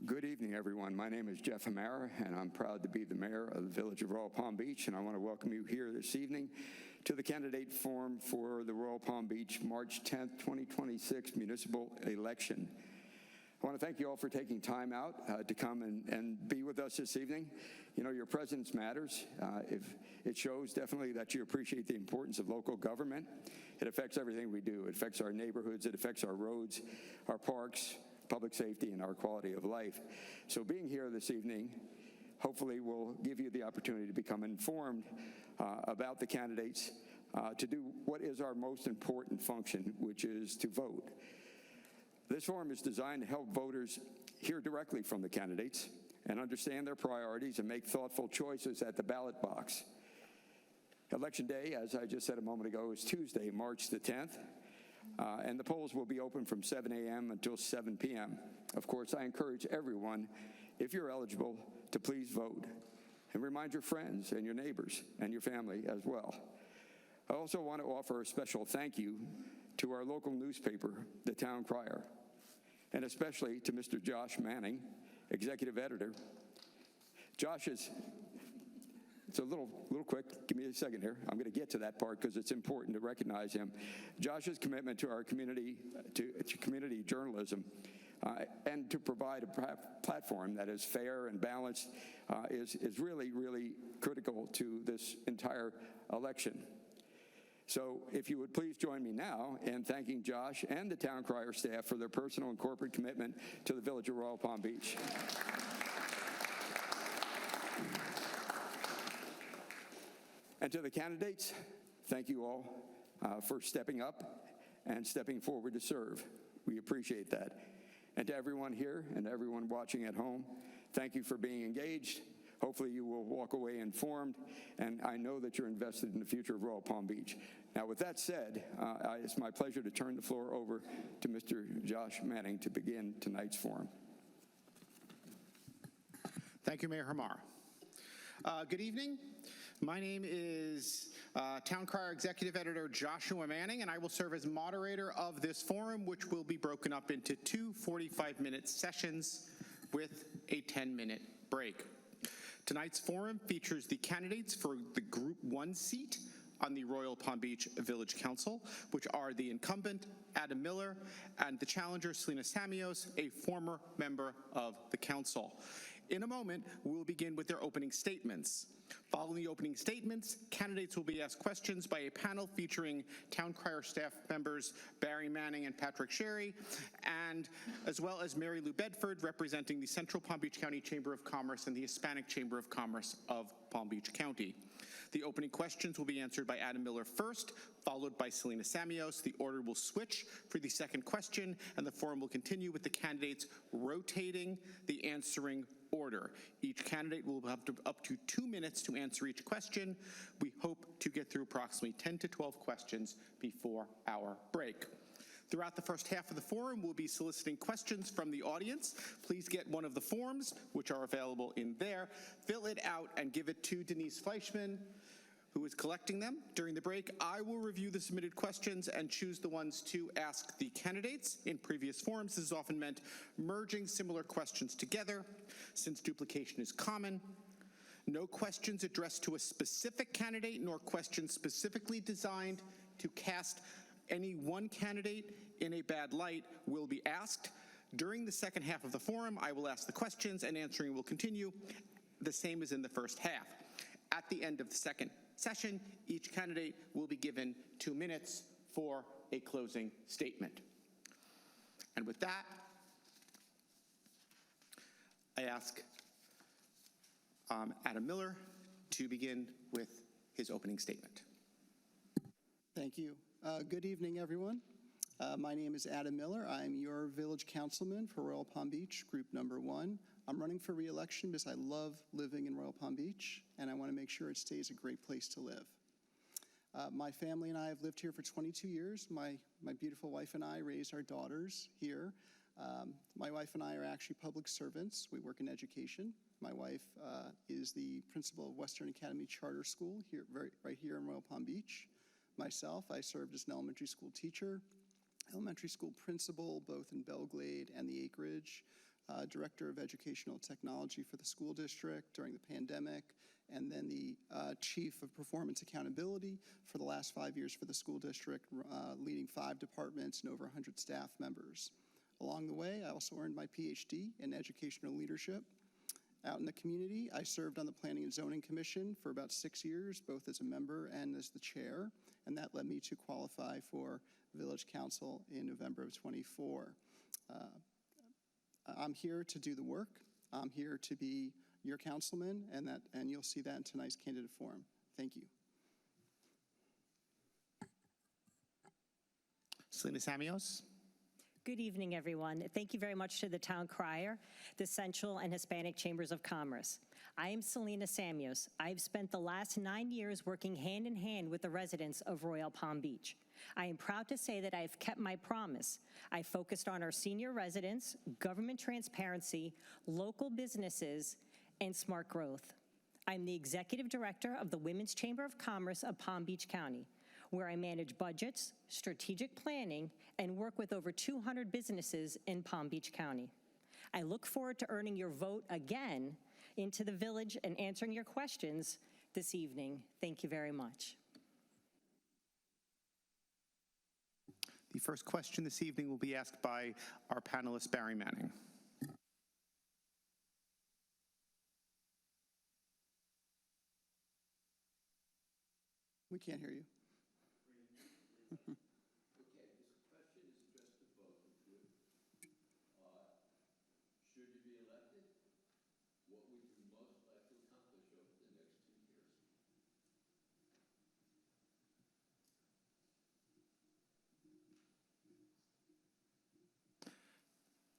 Good evening, everyone. My name is Jeff Amara, and I'm proud to be the mayor of the Village of Royal Palm Beach, and I want to welcome you here this evening to the candidate forum for the Royal Palm Beach March 10th, 2026 municipal election. I want to thank you all for taking time out to come and be with us this evening. You know, your presence matters. If it shows definitely that you appreciate the importance of local government. It affects everything we do. It affects our neighborhoods. It affects our roads, our parks, public safety, and our quality of life. So being here this evening hopefully will give you the opportunity to become informed about the candidates, to do what is our most important function, which is to vote. This forum is designed to help voters hear directly from the candidates and understand their priorities and make thoughtful choices at the ballot box. Election day, as I just said a moment ago, is Tuesday, March the 10th. And the polls will be open from 7 a.m. until 7 p.m. Of course, I encourage everyone, if you're eligible, to please vote. And remind your friends and your neighbors and your family as well. I also want to offer a special thank you to our local newspaper, the Town Crier, and especially to Mr. Josh Manning, executive editor. Josh is... It's a little quick. Give me a second here. I'm going to get to that part because it's important to recognize him. Josh's commitment to our community, to community journalism, and to provide a platform that is fair and balanced is really, really critical to this entire election. So if you would please join me now in thanking Josh and the Town Crier staff for their personal and corporate commitment to the Village of Royal Palm Beach. And to the candidates, thank you all for stepping up and stepping forward to serve. We appreciate that. And to everyone here and everyone watching at home, thank you for being engaged. Hopefully you will walk away informed, and I know that you're invested in the future of Royal Palm Beach. Now, with that said, it's my pleasure to turn the floor over to Mr. Josh Manning to begin tonight's forum. Thank you, Mayor Hamar. Good evening. My name is Town Crier Executive Editor Joshua Manning, and I will serve as moderator of this forum, which will be broken up into two 45-minute sessions with a 10-minute break. Tonight's forum features the candidates for the Group 1 seat on the Royal Palm Beach Village Council, which are the incumbent, Adam Miller, and the challenger, Selena Samios, a former member of the council. In a moment, we will begin with their opening statements. Following the opening statements, candidates will be asked questions by a panel featuring Town Crier staff members Barry Manning and Patrick Sherry, and as well as Mary Lou Bedford, representing the Central Palm Beach County Chamber of Commerce and the Hispanic Chamber of Commerce of Palm Beach County. The opening questions will be answered by Adam Miller first, followed by Selena Samios. The order will switch for the second question, and the forum will continue with the candidates rotating the answering order. Each candidate will have up to 2 minutes to answer each question. We hope to get through approximately 10 to 12 questions before our break. Throughout the first half of the forum, we'll be soliciting questions from the audience. Please get one of the forms, which are available in there, fill it out, and give it to Denise Fleischman, who is collecting them. During the break, I will review the submitted questions and choose the ones to ask the candidates. In previous forums, this has often meant merging similar questions together, since duplication is common. No questions addressed to a specific candidate, nor questions specifically designed to cast any one candidate in a bad light will be asked. During the second half of the forum, I will ask the questions and answering will continue the same as in the first half. At the end of the second session, each candidate will be given 2 minutes for a closing statement. And with that, I ask Adam Miller to begin with his opening statement. Thank you. Good evening, everyone. My name is Adam Miller. I'm your village councilman for Royal Palm Beach, group number 1. I'm running for re-election because I love living in Royal Palm Beach, and I want to make sure it stays a great place to live. My family and I have lived here for 22 years. My beautiful wife and I raised our daughters here. My wife and I are actually public servants. We work in education. My wife is the principal of Western Academy Charter School here, right here in Royal Palm Beach. Myself, I served as an elementary school teacher, elementary school principal, both in Belglade and the Acreage. Director of Educational Technology for the school district during the pandemic, and then the Chief of Performance Accountability for the last 5 years for the school district, leading 5 departments and over 100 staff members. Along the way, I also earned my PhD in educational leadership. Out in the community, I served on the Planning and Zoning Commission for about 6 years, both as a member and as the chair, and that led me to qualify for Village Council in November of '24. I'm here to do the work. I'm here to be your councilman, and you'll see that in tonight's candidate forum. Thank you. Selena Samios. Good evening, everyone. Thank you very much to the Town Crier, the Central and Hispanic Chambers of Commerce. I am Selena Samios. I've spent the last 9 years working hand in hand with the residents of Royal Palm Beach. I am proud to say that I've kept my promise. I focused on our senior residents, government transparency, local businesses, and smart growth. I'm the executive director of the Women's Chamber of Commerce of Palm Beach County, where I manage budgets, strategic planning, and work with over 200 businesses in Palm Beach County. I look forward to earning your vote again into the village and answering your questions this evening. Thank you very much. The first question this evening will be asked by our panelist, Barry Manning. We can't hear you. Okay, this question is addressed to both of you. Should you be elected, what would you most like to accomplish over the next 2 years?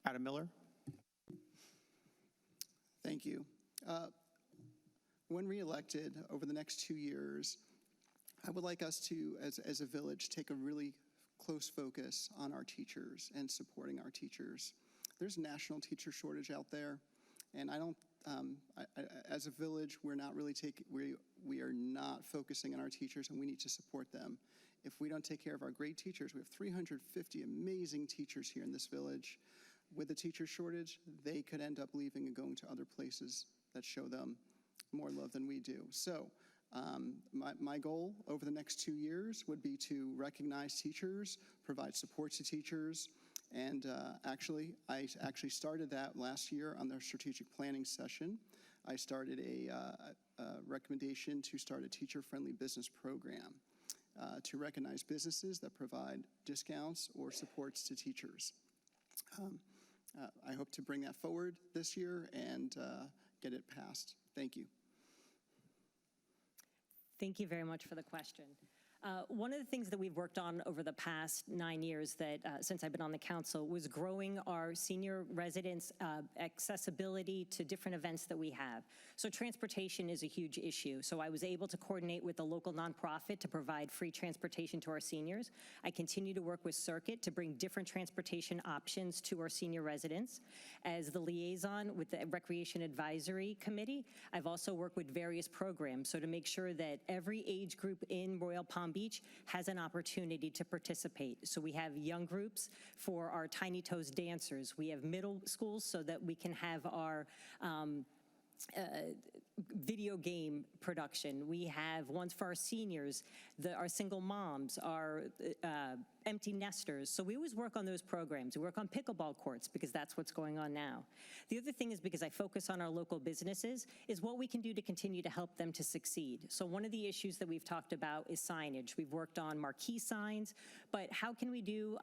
Adam Miller. Thank you. When reelected over the next 2 years, I would like us to, as a village, take a really close focus on our teachers and supporting our teachers. There's a national teacher shortage out there, and as a village, we're not really we are not focusing on our teachers, and we need to support them. If we don't take care of our great teachers, we have 350 amazing teachers here in this village. With a teacher shortage, they could end up leaving and going to other places that show them more love than we do. So my goal over the next 2 years would be to recognize teachers, provide support to teachers, and I actually started that last year on their strategic planning session. I started a recommendation to start a teacher-friendly business program to recognize businesses that provide discounts or supports to teachers. I hope to bring that forward this year and get it passed. Thank you. Thank you very much for the question. One of the things that we've worked on over the past 9 years that since I've been on the council was growing our senior residents' accessibility to different events that we have. So transportation is a huge issue. So I was able to coordinate with a local nonprofit to provide free transportation to our seniors. I continue to work with Circuit to bring different transportation options to our senior residents. As the liaison with the Recreation Advisory Committee, I've also worked with various programs so to make sure that every age group in Royal Palm Beach has an opportunity to participate. So we have young groups for our Tiny Toes dancers. We have middle schools so that we can have our video game production. We have ones for our seniors, our single moms, our empty nesters. So we always work on those programs. We work on pickleball courts because that's what's going on now. The other thing is, because I focus on our local businesses, is what we can do to continue to help them to succeed. So one of the issues that we've talked about is signage. We've worked on marquee signs, but how can we do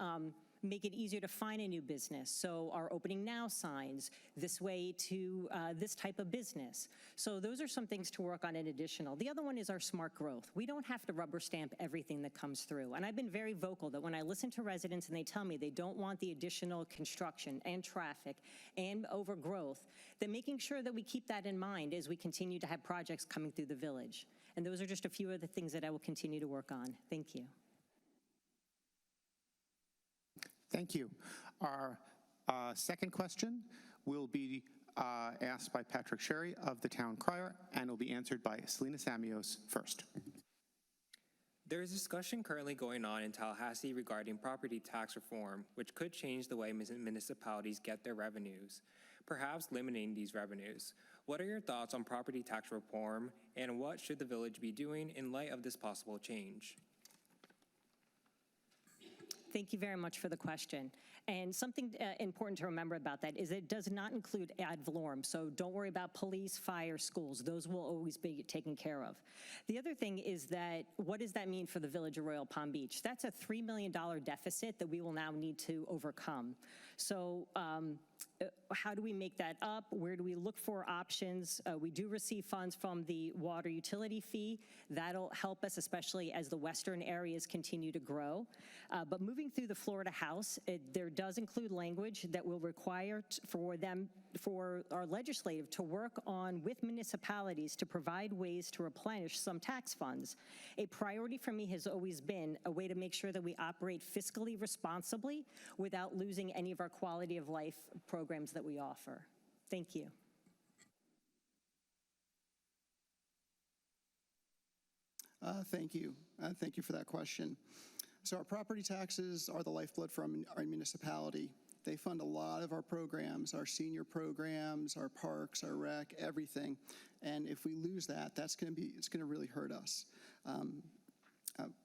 make it easier to find a new business? So our opening now signs, this way to this type of business. So those are some things to work on in additional. The other one is our smart growth. We don't have to rubber stamp everything that comes through. And I've been very vocal that when I listen to residents and they tell me they don't want the additional construction and traffic and overgrowth, then making sure that we keep that in mind as we continue to have projects coming through the village. And those are just a few of the things that I will continue to work on. Thank you. Thank you. Our second question will be asked by Patrick Sherry of the Town Crier, and will be answered by Selena Samios first. There is discussion currently going on in Tallahassee regarding property tax reform, which could change the way municipalities get their revenues. perhaps limiting these revenues. What are your thoughts on property tax reform, and what should the village be doing in light of this possible change? Thank you very much for the question. And something important to remember about that is it does not include ad valorem. So don't worry about police, fire, schools. Those will always be taken care of. The other thing is that what does that mean for the Village of Royal Palm Beach? That's a $3 million deficit that we will now need to overcome. So how do we make that up? Where do we look for options? We do receive funds from the water utility fee. That'll help us, especially as the western areas continue to grow. But moving through the Florida House, there does include language that will require for our legislative to work on with municipalities to provide ways to replenish some tax funds. A priority for me has always been a way to make sure that we operate fiscally responsibly without losing any of our quality of life programs that we offer. Thank you. Thank you. Thank you for that question. So our property taxes are the lifeblood for our municipality. They fund a lot of our programs, our senior programs, our parks, our rec, everything. And if we lose that, it's going to really hurt us.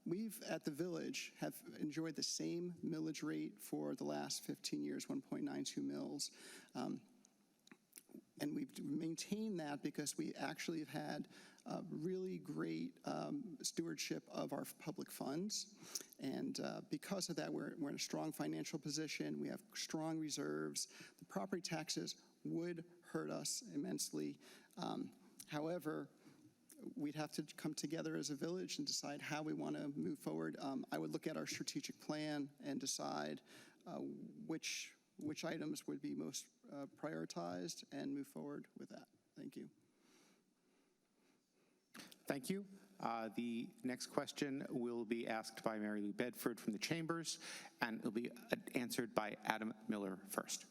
We've, at the village, have enjoyed the same millage rate for the last 15 years, 1.92 mils. And we've maintained that because we actually have had really great stewardship of our public funds. And because of that, we're in a strong financial position. We have strong reserves. The property taxes would hurt us immensely. However, we'd have to come together as a village and decide how we want to move forward. I would look at our strategic plan and decide which items would be most prioritized and move forward with that. Thank you. Thank you. The next question will be asked by Mary Lou Bedford from the Chambers, and it'll be answered by Adam Miller first.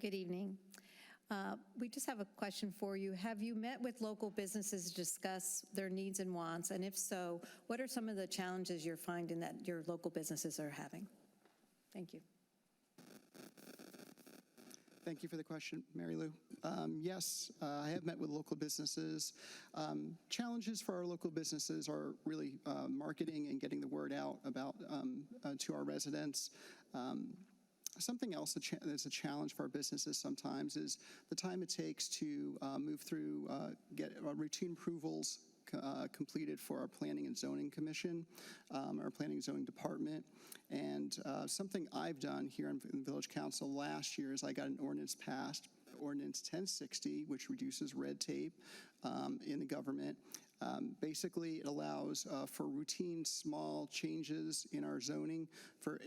Good evening. We just have a question for you. Have you met with local businesses to discuss their needs and wants? And if so, what are some of the challenges you're finding that your local businesses are having? Thank you. Thank you for the question, Mary Lou. Yes, I have met with local businesses. Challenges for our local businesses are really marketing and getting the word out about to our residents. Something else that's a challenge for our businesses sometimes is the time it takes to move through, get routine approvals completed for our Planning and Zoning Commission, our Planning and Zoning Department. And something I've done here in the Village Council last year is I got an ordinance passed, Ordinance 1060, which reduces red tape in the government. Basically, it allows for routine small changes in our zoning for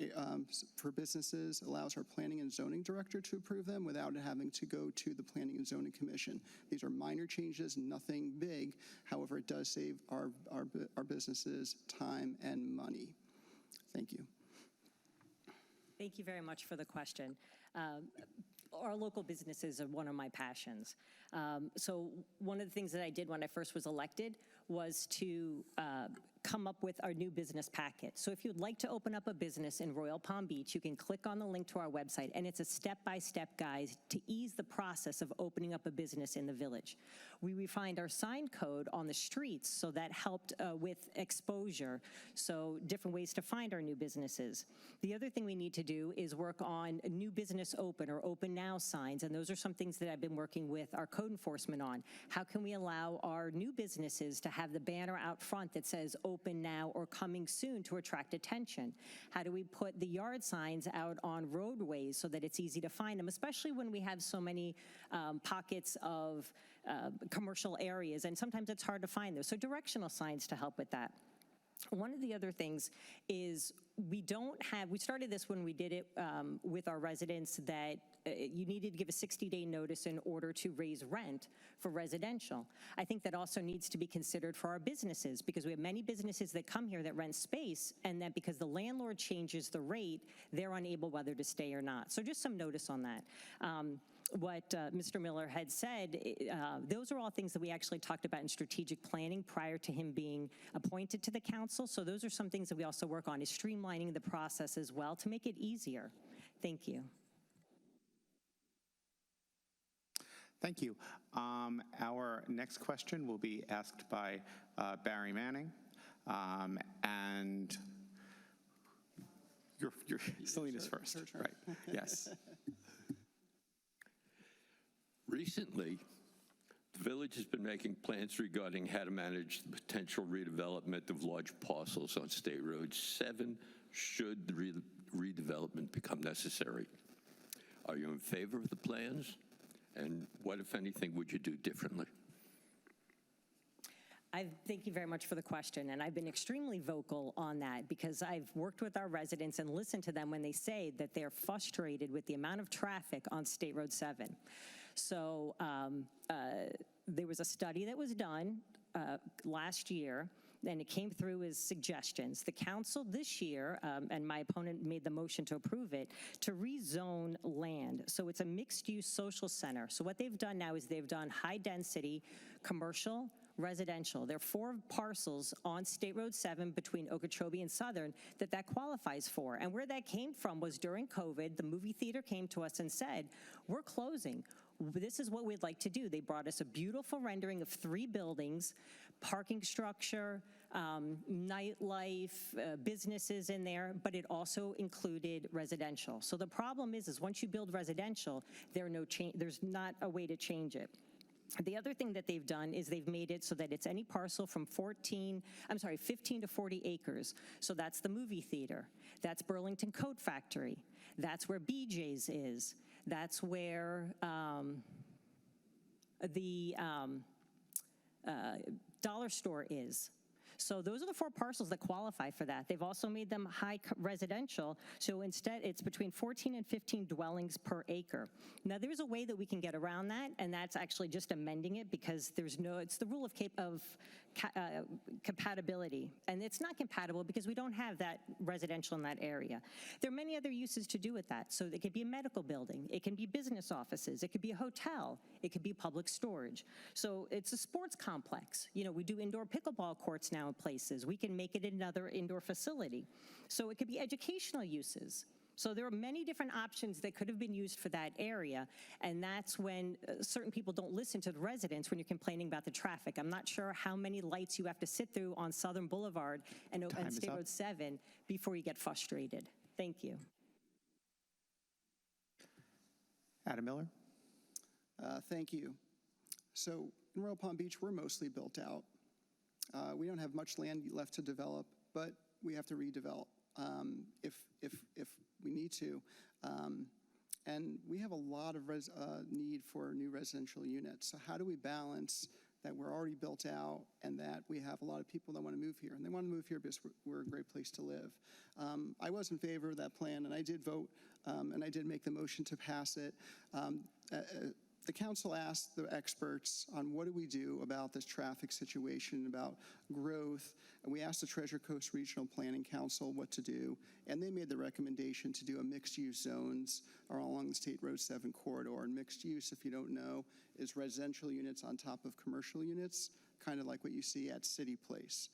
businesses, allows our Planning and Zoning Director to approve them without having to go to the Planning and Zoning Commission. These are minor changes, nothing big. However, it does save our businesses time and money. Thank you. Thank you very much for the question. Our local businesses are one of my passions. So one of the things that I did when I first was elected was to come up with our new business packet. So if you'd like to open up a business in Royal Palm Beach, you can click on the link to our website, and it's a step-by-step guide to ease the process of opening up a business in the village. We refined our sign code on the streets, so that helped with exposure, so different ways to find our new businesses. The other thing we need to do is work on a new business open or open now signs, and those are some things that I've been working with our code enforcement on. How can we allow our new businesses to have the banner out front that says open now or coming soon to attract attention? How do we put the yard signs out on roadways so that it's easy to find them, especially when we have so many pockets of commercial areas, and sometimes it's hard to find those. So directional signs to help with that. One of the other things is we started this when we did it with our residents that you needed to give a 60-day notice in order to raise rent for residential. I think that also needs to be considered for our businesses, because we have many businesses that come here that rent space, and that because the landlord changes the rate, they're unable whether to stay or not. So just some notice on that. What Mr. Miller had said, those are all things that we actually talked about in strategic planning prior to him being appointed to the council. So those are some things that we also work on, is streamlining the process as well to make it easier. Thank you. Thank you. Our next question will be asked by Barry Manning. And you're Selena's first, right? Yes. Recently, the village has been making plans regarding how to manage the potential redevelopment of large parcels on State Road 7 should the redevelopment become necessary. Are you in favor of the plans? And what, if anything, would you do differently? Thank you very much for the question, and I've been extremely vocal on that because I've worked with our residents and listened to them when they say that they're frustrated with the amount of traffic on State Road 7. So there was a study that was done last year, and it came through as suggestions. The council this year, and my opponent made the motion to approve it, to rezone land. So it's a mixed-use social center. So what they've done now is they've done high-density, commercial, residential. There are 4 parcels on State Road 7 between Okeechobee and Southern that qualifies for. And where that came from was during COVID, the movie theater came to us and said, we're closing. This is what we'd like to do. They brought us a beautiful rendering of 3 buildings, parking structure, nightlife, businesses in there, but it also included residential. So the problem is once you build residential, there's not a way to change it. The other thing that they've done is they've made it so that it's any parcel from 15 to 40 acres. So that's the movie theater. That's Burlington Coat Factory. That's where BJ's is. That's where the dollar store is. So those are the 4 parcels that qualify for that. They've also made them high residential, so instead it's between 14 and 15 dwellings per acre. Now there's a way that we can get around that, and that's actually just amending it because it's the rule of compatibility, and it's not compatible because we don't have that residential in that area. There are many other uses to do with that. So it could be a medical building, it can be business offices, it could be a hotel, it could be public storage. So it's a sports complex. You know, we do indoor pickleball courts now in places. We can make it another indoor facility. So it could be educational uses. So there are many different options that could have been used for that area, and that's when certain people don't listen to the residents when you're complaining about the traffic. I'm not sure how many lights you have to sit through on Southern Boulevard and State Road 7 before you get frustrated. Thank you. Adam Miller. Thank you. So in Royal Palm Beach, we're mostly built out. We don't have much land left to develop, but we have to redevelop if we need to. And we have a lot of need for new residential units. So how do we balance that we're already built out and that we have a lot of people that want to move here? And they want to move here because we're a great place to live. I was in favor of that plan, and I did vote, and I did make the motion to pass it. The council asked the experts on what do we do about this traffic situation, about growth, and we asked the Treasure Coast Regional Planning Council what to do, and they made the recommendation to do a mixed-use zones along the State Road 7 corridor. And mixed use, if you don't know, is residential units on top of commercial units, kind of like what you see at City Place.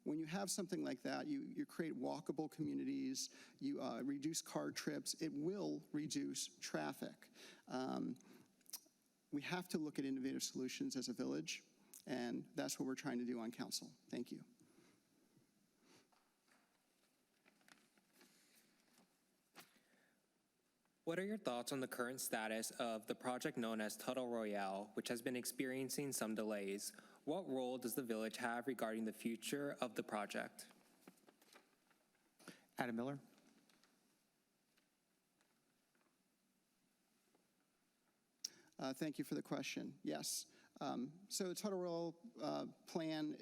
When you have something like that, you create walkable communities, you reduce car trips, it will reduce traffic. We have to look at innovative solutions as a village, and that's what we're trying to do on council. Thank you. What are your thoughts on the current status of the project known as Tuttle Royale, which has been experiencing some delays? What role does the village have regarding the future of the project? Adam Miller. Thank you for the question. Yes. So the Tuttle Royale plan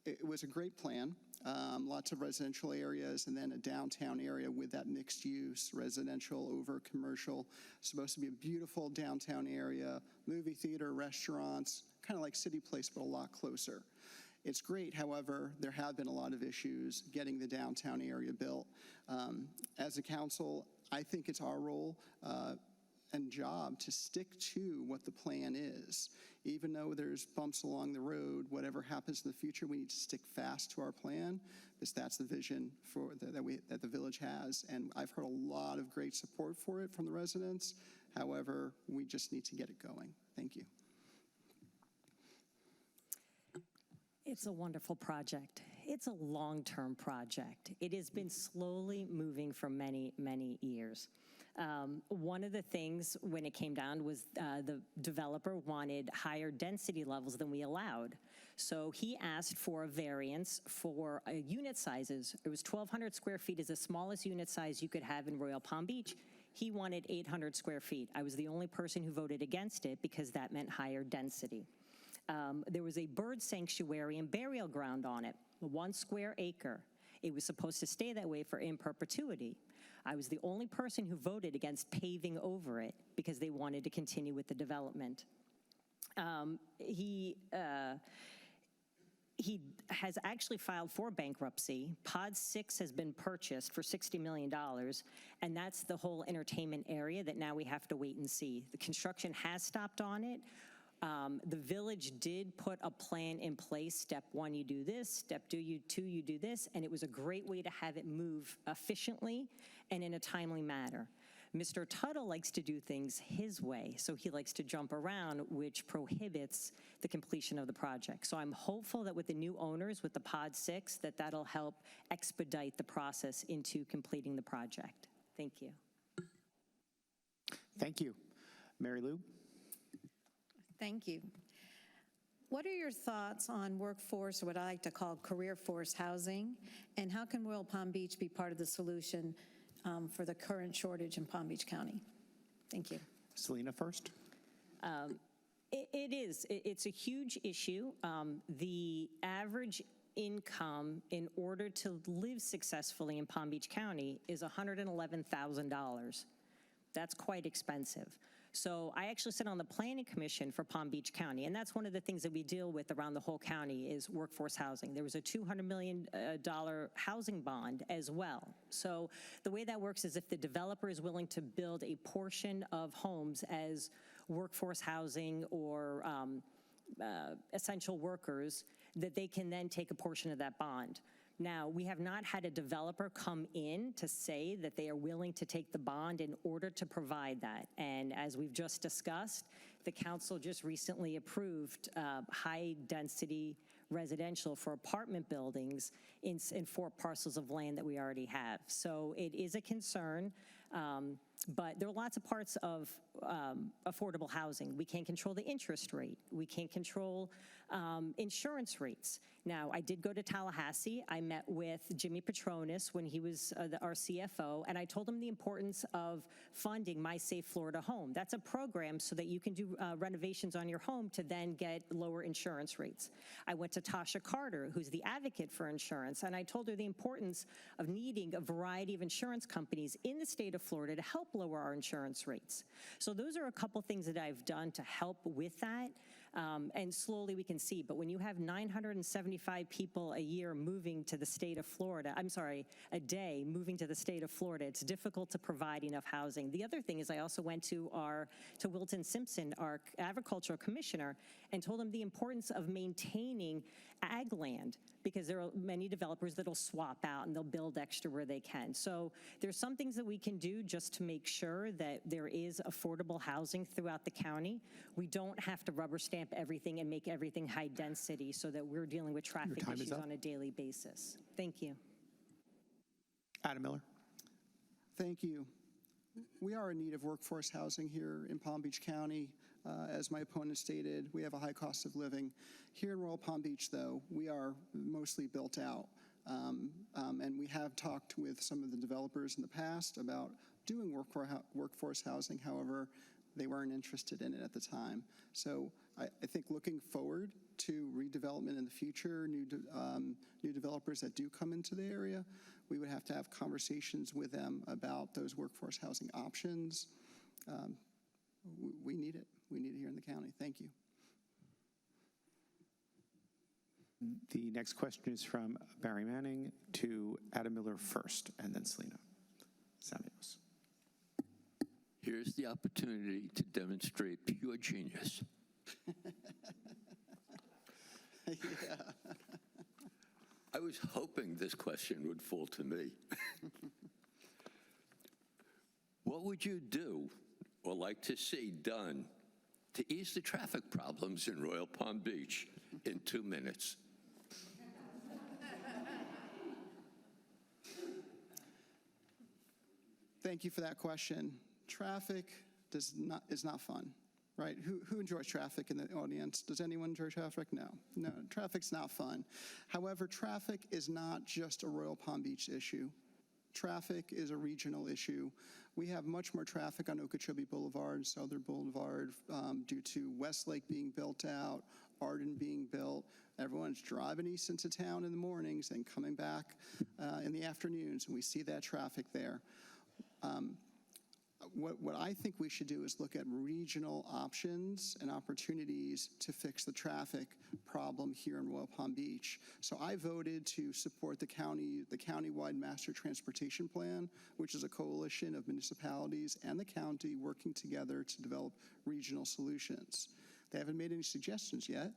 it was a great plan. Lots of residential areas and then a downtown area with that mixed use, residential over commercial. Supposed to be a beautiful downtown area, movie theater, restaurants, kind of like City Place, but a lot closer. It's great, however, there have been a lot of issues getting the downtown area built. As a council, I think it's our role and job to stick to what the plan is. Even though there's bumps along the road, whatever happens in the future, we need to stick fast to our plan, because that's the vision that the village has. And I've heard a lot of great support for it from the residents. However, we just need to get it going. Thank you. It's a wonderful project. It's a long-term project. It has been slowly moving for many, many years. One of the things when it came down was the developer wanted higher density levels than we allowed. So he asked for a variance for unit sizes. It was 1,200 square feet is the smallest unit size you could have in Royal Palm Beach. He wanted 800 square feet. I was the only person who voted against it because that meant higher density. There was a bird sanctuary and burial ground on it, 1 square acre. It was supposed to stay that way in perpetuity. I was the only person who voted against paving over it because they wanted to continue with the development. He has actually filed for bankruptcy. Pod 6 has been purchased for $60 million, and that's the whole entertainment area that now we have to wait and see. The construction has stopped on it. The village did put a plan in place. Step 1, you do this. Step 2, you do this. And it was a great way to have it move efficiently and in a timely manner. Mr. Tuttle likes to do things his way, so he likes to jump around, which prohibits the completion of the project. So I'm hopeful that with the new owners, with the Pod 6, that'll help expedite the process into completing the project. Thank you. Thank you. Mary Lou? Thank you. What are your thoughts on workforce, what I like to call career force housing, and how can Royal Palm Beach be part of the solution for the current shortage in Palm Beach County? Thank you. Selena first. It's a huge issue. The average income in order to live successfully in Palm Beach County is $111,000. That's quite expensive. So I actually sit on the Planning Commission for Palm Beach County, and that's one of the things that we deal with around the whole county is workforce housing. There was a $200 million housing bond as well. So the way that works is if the developer is willing to build a portion of homes as workforce housing or essential workers, that they can then take a portion of that bond. Now, we have not had a developer come in to say that they are willing to take the bond in order to provide that. And as we've just discussed, the council just recently approved high-density residential for apartment buildings in 4 parcels of land that we already have. So it is a concern, but there are lots of parts of affordable housing. We can't control the interest rate. We can't control insurance rates. Now, I did go to Tallahassee. I met with Jimmy Petronis when he was our CFO, and I told him the importance of funding My Safe Florida Home. That's a program so that you can do renovations on your home to then get lower insurance rates. I went to Tasha Carter, who's the advocate for insurance, and I told her the importance of needing a variety of insurance companies in the state of Florida to help lower our insurance rates. So those are a couple things that I've done to help with that. And slowly we can see, but when you have 975 people a year moving to the state of Florida, a day moving to the state of Florida, it's difficult to provide enough housing. The other thing is I also went to Wilton Simpson, our agricultural commissioner, and told him the importance of maintaining ag land, because there are many developers that'll swap out and they'll build extra where they can. So there's some things that we can do just to make sure that there is affordable housing throughout the county. We don't have to rubber stamp everything and make everything high density so that we're dealing with traffic issues on a daily basis. Thank you. Adam Miller. Thank you. We are in need of workforce housing here in Palm Beach County. As my opponent stated, we have a high cost of living. Here in Royal Palm Beach, though, we are mostly built out. And we have talked with some of the developers in the past about doing workforce housing. However, they weren't interested in it at the time. So I think looking forward to redevelopment in the future, new developers that do come into the area, we would have to have conversations with them about those workforce housing options. We need it. We need it here in the county. Thank you. The next question is from Barry Manning to Adam Miller first, and then Selena Samios. Here's the opportunity to demonstrate pure genius. Yeah. I was hoping this question would fall to me. What would you do or like to see done to ease the traffic problems in Royal Palm Beach in 2 minutes? Thank you for that question. Traffic is not fun, right? Who enjoys traffic in the audience? Does anyone enjoy traffic? No, traffic's not fun. However, traffic is not just a Royal Palm Beach issue. Traffic is a regional issue. We have much more traffic on Okeechobee Boulevard, Southern Boulevard, due to Westlake being built out, Arden being built. Everyone's driving east into town in the mornings and coming back in the afternoons, and we see that traffic there. What I think we should do is look at regional options and opportunities to fix the traffic problem here in Royal Palm Beach. So I voted to support the countywide master transportation plan, which is a coalition of municipalities and the county working together to develop regional solutions. They haven't made any suggestions yet.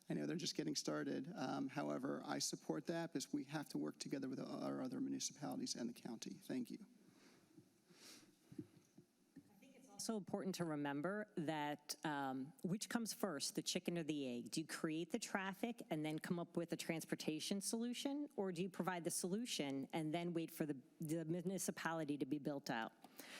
I know they're just getting started. However, I support that because we have to work together with our other municipalities and the county. Thank you. Also important to remember that which comes first, the chicken or the egg? Do you create the traffic and then come up with a transportation solution, or do you provide the solution and then wait for the municipality to be built out?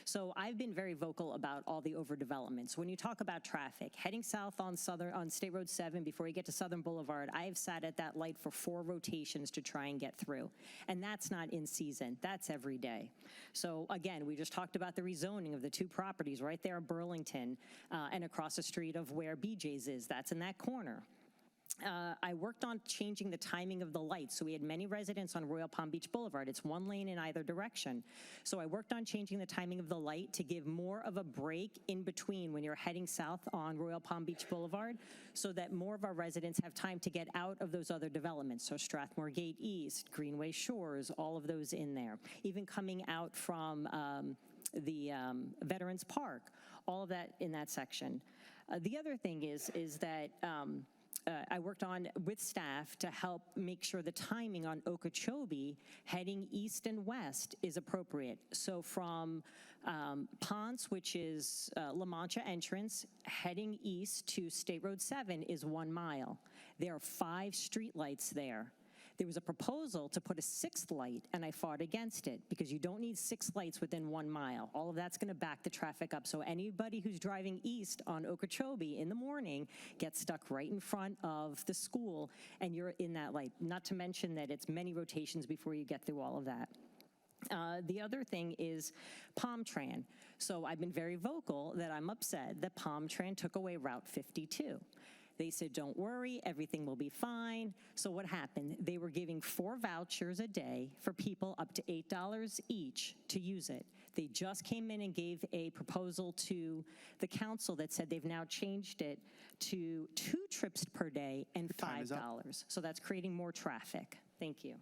So I've been very vocal about all the overdevelopments. When you talk about traffic, heading south on State Road 7 before you get to Southern Boulevard, I have sat at that light for 4 rotations to try and get through. And that's not in season, that's every day. So again, we just talked about the rezoning of the 2 properties right there in Burlington and across the street of where BJ's is, that's in that corner. I worked on changing the timing of the lights. So we had many residents on Royal Palm Beach Boulevard. It's 1 lane in either direction. So I worked on changing the timing of the light to give more of a break in between when you're heading south on Royal Palm Beach Boulevard, so that more of our residents have time to get out of those other developments. So Strathmore Gate East, Greenway Shores, all of those in there. Even coming out from the Veterans Park, all of that in that section. The other thing is that I worked on with staff to help make sure the timing on Okeechobee heading east and west is appropriate. So from Ponce, which is La Mancha entrance, heading east to State Road 7 is 1 mile. There are 5 streetlights there. There was a proposal to put a 6th light, and I fought against it because you don't need 6 lights within 1 mile. All of that's going to back the traffic up. So anybody who's driving east on Okeechobee in the morning gets stuck right in front of the school, and you're in that light. Not to mention that it's many rotations before you get through all of that. The other thing is PalmTran. So I've been very vocal that I'm upset that PalmTran took away Route 52. They said, don't worry, everything will be fine. So what happened? They were giving 4 vouchers a day for people up to $8 each to use it. They just came in and gave a proposal to the council that said they've now changed it to 2 trips per day and $5. So that's creating more traffic. Thank you.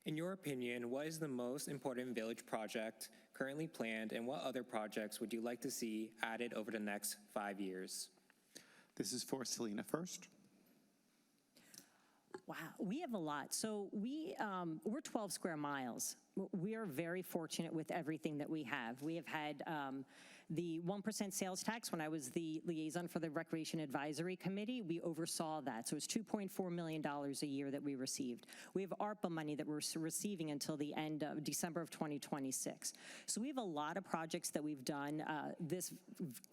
In your opinion, what is the most important village project currently planned, and what other projects would you like to see added over the next 5 years? This is for Selena first. Wow, we have a lot. So we're 12 square miles. We are very fortunate with everything that we have. We have had the 1% sales tax when I was the liaison for the Recreation Advisory Committee. We oversaw that. So it's $2.4 million a year that we received. We have ARPA money that we're receiving until the end of December of 2026. So we have a lot of projects that we've done. This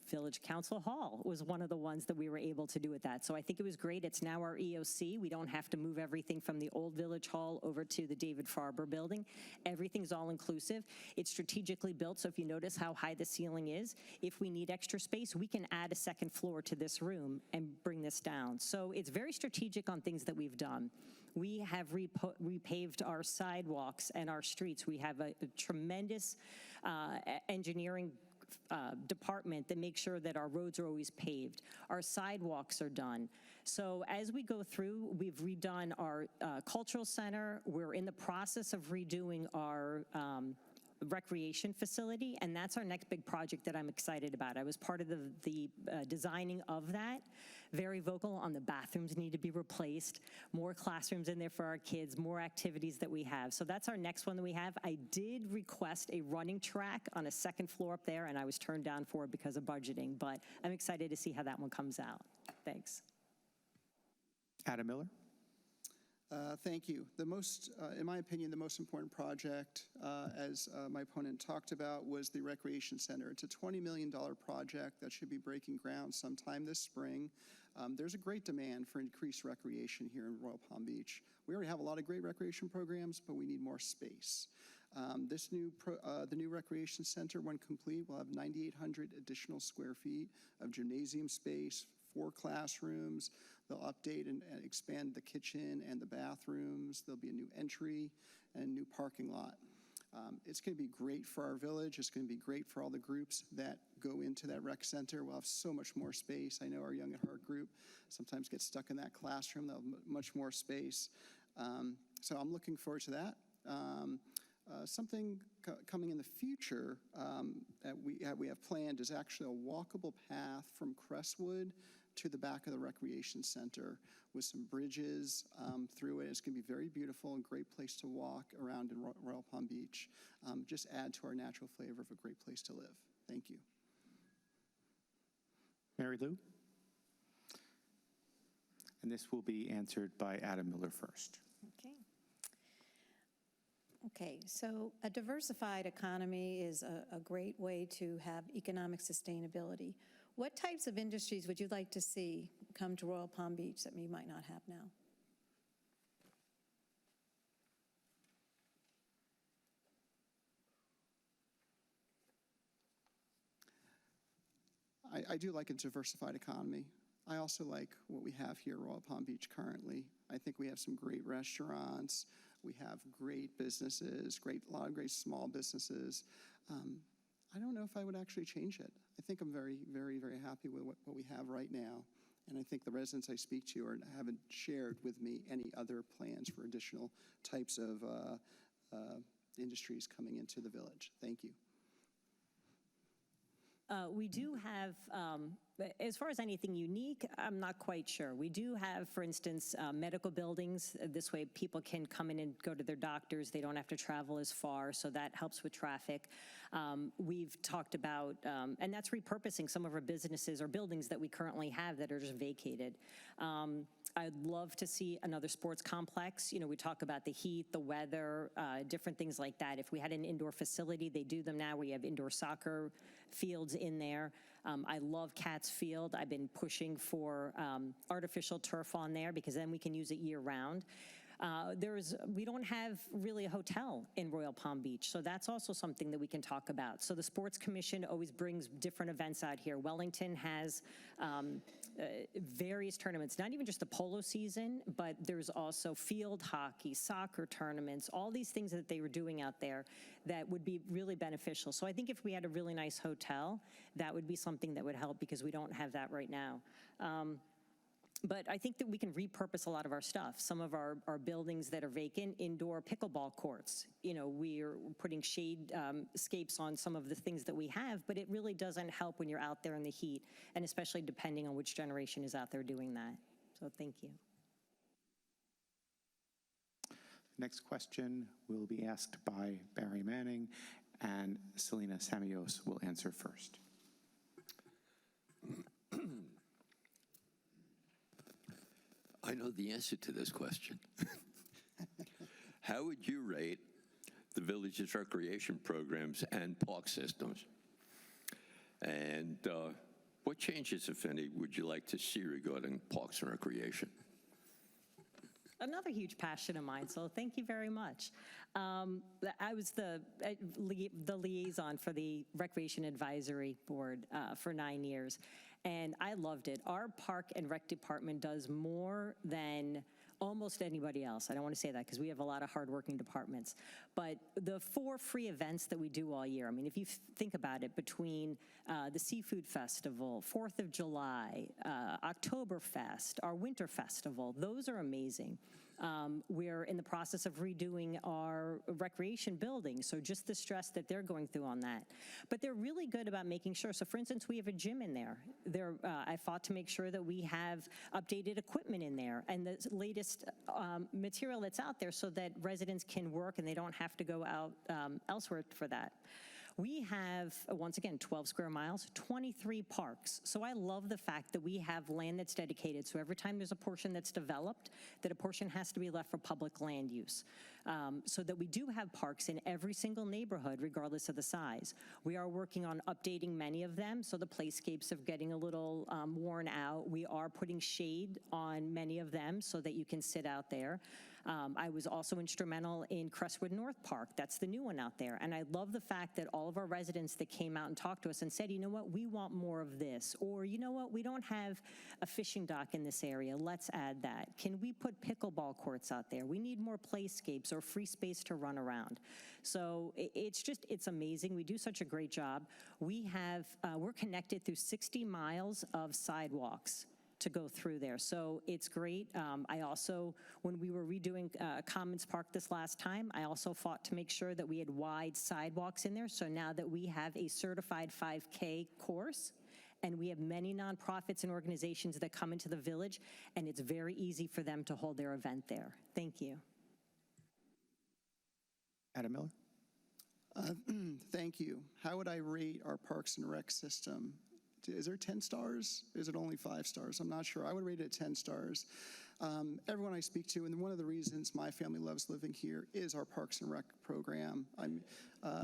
Village Council Hall was one of the ones that we were able to do with that. So I think it was great. It's now our EOC. We don't have to move everything from the old Village Hall over to the David Farber building. Everything's all inclusive. It's strategically built, so if you notice how high the ceiling is, if we need extra space, we can add a 2nd floor to this room and bring this down. So it's very strategic on things that we've done. We have repaved our sidewalks and our streets. We have a tremendous engineering department that makes sure that our roads are always paved, our sidewalks are done. So as we go through, we've redone our cultural center. We're in the process of redoing our recreation facility, and that's our next big project that I'm excited about. I was part of the designing of that. Very vocal on the bathrooms need to be replaced, more classrooms in there for our kids, more activities that we have. So that's our next one that we have. I did request a running track on a second floor up there, and I was turned down for it because of budgeting, but I'm excited to see how that one comes out. Thanks. Adam Miller? Thank you. In my opinion, the most important project, as my opponent talked about, was the Recreation Center. It's a $20 million project that should be breaking ground sometime this spring. There's a great demand for increased recreation here in Royal Palm Beach. We already have a lot of great recreation programs, but we need more space. The new Recreation Center, when complete, will have 9,800 additional square feet of gymnasium space, 4 classrooms. They'll update and expand the kitchen and the bathrooms. There'll be a new entry and a new parking lot. It's going to be great for our village. It's going to be great for all the groups that go into that rec center. We'll have so much more space. I know our Young at Heart group sometimes gets stuck in that classroom. They'll have much more space. So I'm looking forward to that. Something coming in the future that we have planned is actually a walkable path from Crestwood to the back of the Recreation Center with some bridges through it. It's going to be very beautiful and great place to walk around in Royal Palm Beach. Just add to our natural flavor of a great place to live. Thank you. Mary Lou? And this will be answered by Adam Miller first. Okay, so a diversified economy is a great way to have economic sustainability. What types of industries would you like to see come to Royal Palm Beach that we might not have now? I do like a diversified economy. I also like what we have here at Royal Palm Beach currently. I think we have some great restaurants. We have great businesses, a lot of great small businesses. I don't know if I would actually change it. I think I'm very, very, very happy with what we have right now. And I think the residents I speak to haven't shared with me any other plans for additional types of industries coming into the village. Thank you. We do have, as far as anything unique, I'm not quite sure. We do have, for instance, medical buildings. This way people can come in and go to their doctors. They don't have to travel as far, so that helps with traffic. We've talked about, and that's repurposing some of our businesses or buildings that we currently have that are just vacated. I'd love to see another sports complex. You know, we talk about the heat, the weather, different things like that. If we had an indoor facility, they do them now. We have indoor soccer fields in there. I love Katz Field. I've been pushing for artificial turf on there because then we can use it year round. We don't have really a hotel in Royal Palm Beach, so that's also something that we can talk about. So the Sports Commission always brings different events out here. Wellington has various tournaments, not even just the polo season, but there's also field hockey, soccer tournaments, all these things that they were doing out there that would be really beneficial. So I think if we had a really nice hotel, that would be something that would help because we don't have that right now. But I think that we can repurpose a lot of our stuff. Some of our buildings that are vacant, indoor pickleball courts. You know, we're putting shade scapes on some of the things that we have, but it really doesn't help when you're out there in the heat, and especially depending on which generation is out there doing that. So thank you. Next question will be asked by Barry Manning, and Selena Samios will answer first. I know the answer to this question. How would you rate the village's recreation programs and park systems? And what changes, if any, would you like to see regarding parks and recreation? Another huge passion of mine, so thank you very much. I was the liaison for the Recreation Advisory Board for 9 years, and I loved it. Our Park and Rec Department does more than almost anybody else. I don't want to say that because we have a lot of hardworking departments. But the 4 free events that we do all year, I mean, if you think about it, between the Seafood Festival, 4th of July, Oktoberfest, our Winter Festival, those are amazing. We're in the process of redoing our recreation building, so just the stress that they're going through on that. But they're really good about making sure. So, for instance, we have a gym in there. I fought to make sure that we have updated equipment in there and the latest material that's out there so that residents can work and they don't have to go out elsewhere for that. We have, once again, 12 square miles, 23 parks. So I love the fact that we have land that's dedicated. So every time there's a portion that's developed, that a portion has to be left for public land use. So that we do have parks in every single neighborhood, regardless of the size. We are working on updating many of them, so the playscapes are getting a little worn out. We are putting shade on many of them so that you can sit out there. I was also instrumental in Crestwood North Park. That's the new one out there. And I love the fact that all of our residents that came out and talked to us and said, you know what, we want more of this. Or, you know what, we don't have a fishing dock in this area. Let's add that. Can we put pickleball courts out there? We need more playscapes or free space to run around. So it's amazing. We do such a great job. We're connected through 60 miles of sidewalks to go through there. So it's great. I also, when we were redoing Commons Park this last time, I also fought to make sure that we had wide sidewalks in there. So now that we have a certified 5K course, and we have many nonprofits and organizations that come into the village, and it's very easy for them to hold their event there. Thank you. Adam Miller? Thank you. How would I rate our Parks and Rec system? Is there 10 stars? Is it only 5 stars? I'm not sure. I would rate it 10 stars. Everyone I speak to, and one of the reasons my family loves living here is our Parks and Rec program.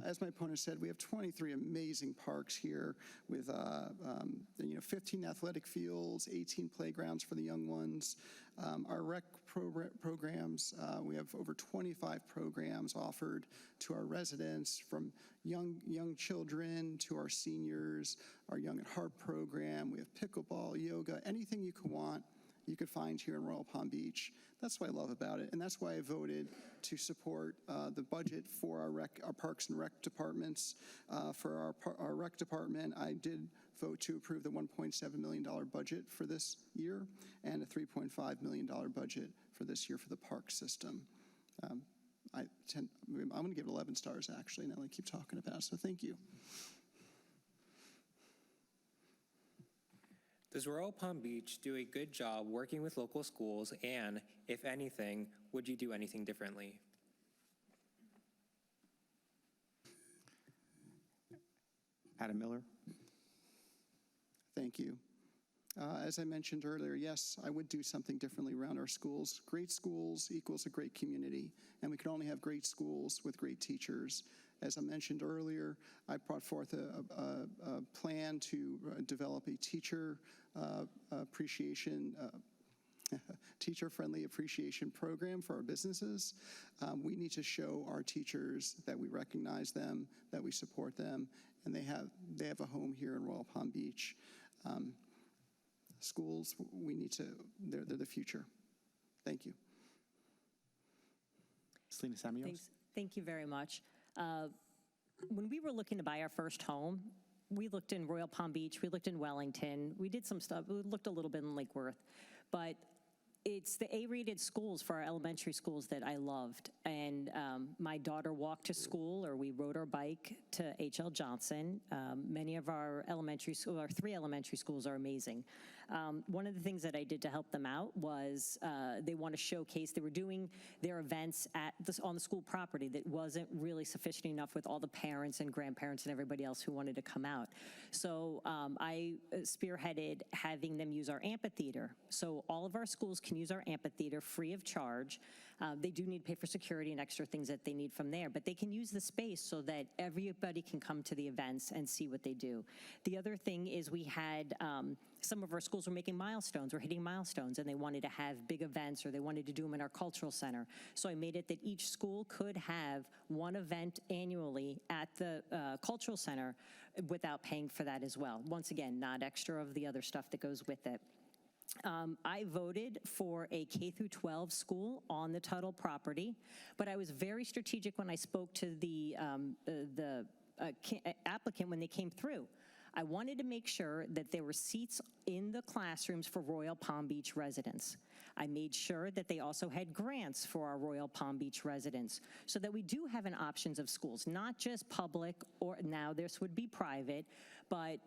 As my opponent said, we have 23 amazing parks here with 15 athletic fields, 18 playgrounds for the young ones. Our rec programs, we have over 25 programs offered to our residents, from young children to our seniors, our Young at Heart program. We have pickleball, yoga, anything you could want, you could find here in Royal Palm Beach. That's what I love about it, and that's why I voted to support the budget for our Parks and Rec departments. For our rec department, I did vote to approve the $1.7 million budget for this year and a $3.5 million budget for this year for the park system. I'm going to give it 11 stars, actually, now that I keep talking about it, so thank you. Does Royal Palm Beach do a good job working with local schools, and, if anything, would you do anything differently? Adam Miller? Thank you. As I mentioned earlier, yes, I would do something differently around our schools. Great schools equals a great community, and we can only have great schools with great teachers. As I mentioned earlier, I brought forth a plan to develop a teacher teacher-friendly appreciation program for our businesses. We need to show our teachers that we recognize them, that we support them, and they have a home here in Royal Palm Beach. Schools, they're the future. Thank you. Selena Samios? Thanks. Thank you very much. When we were looking to buy our first home, we looked in Royal Palm Beach, we looked in Wellington, we did some stuff, we looked a little bit in Lake Worth, but it's the A-rated schools for our elementary schools that I loved. And my daughter walked to school, or we rode our bike to H.L. Johnson. Many of our our 3 elementary schools are amazing. One of the things that I did to help them out was they want to showcase, they were doing their events on the school property that wasn't really sufficient enough with all the parents and grandparents and everybody else who wanted to come out. So I spearheaded having them use our amphitheater. So all of our schools can use our amphitheater free of charge. They do need to pay for security and extra things that they need from there, but they can use the space so that everybody can come to the events and see what they do. The other thing is we had some of our schools were making milestones, or hitting milestones, and they wanted to have big events, or they wanted to do them in our cultural center. So I made it that each school could have one event annually at the cultural center without paying for that as well. Once again, not extra of the other stuff that goes with it. I voted for a K through 12 school on the Tuttle property, but I was very strategic when I spoke to the applicant when they came through. I wanted to make sure that there were seats in the classrooms for Royal Palm Beach residents. I made sure that they also had grants for our Royal Palm Beach residents so that we do have an options of schools, not just public, or now this would be private, but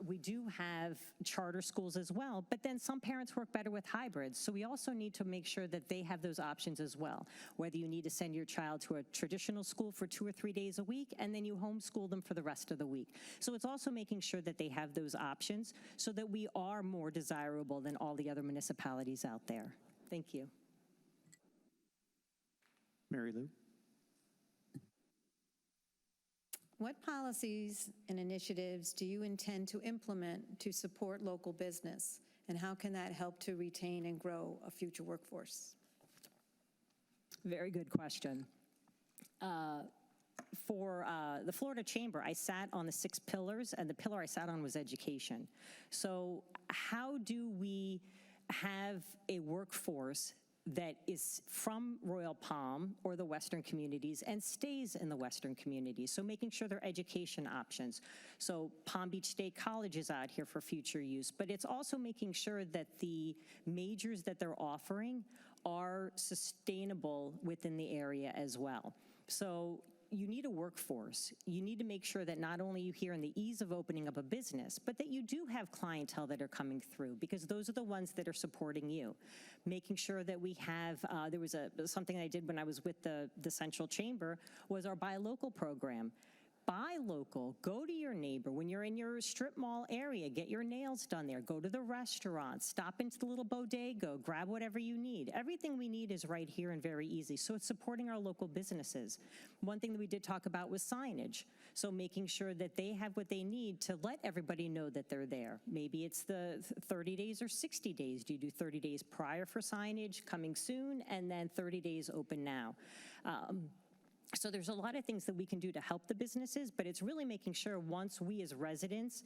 we do have charter schools as well, but then some parents work better with hybrids. So we also need to make sure that they have those options as well. Whether you need to send your child to a traditional school for 2 or 3 days a week, and then you homeschool them for the rest of the week. So it's also making sure that they have those options so that we are more desirable than all the other municipalities out there. Thank you. Mary Lou? What policies and initiatives do you intend to implement to support local business? And how can that help to retain and grow a future workforce? Very good question. For the Florida Chamber, I sat on the 6 pillars, and the pillar I sat on was education. So how do we have a workforce that is from Royal Palm or the Western communities and stays in the Western communities? So making sure there are education options. So Palm Beach State College is out here for future use, but it's also making sure that the majors that they're offering are sustainable within the area as well. So you need a workforce. You need to make sure that not only you hear in the ease of opening up a business, but that you do have clientele that are coming through, because those are the ones that are supporting you. Making sure that we have, there was something I did when I was with the Central Chamber, was our Buy Local program. Buy local, go to your neighbor. When you're in your strip mall area, get your nails done there, go to the restaurant, stop into the little bodega, grab whatever you need. Everything we need is right here and very easy. So it's supporting our local businesses. One thing that we did talk about was signage. So making sure that they have what they need to let everybody know that they're there. Maybe it's the 30 days or 60 days. Do you do 30 days prior for signage, coming soon, and then 30 days open now? So there's a lot of things that we can do to help the businesses, but it's really making sure once we as residents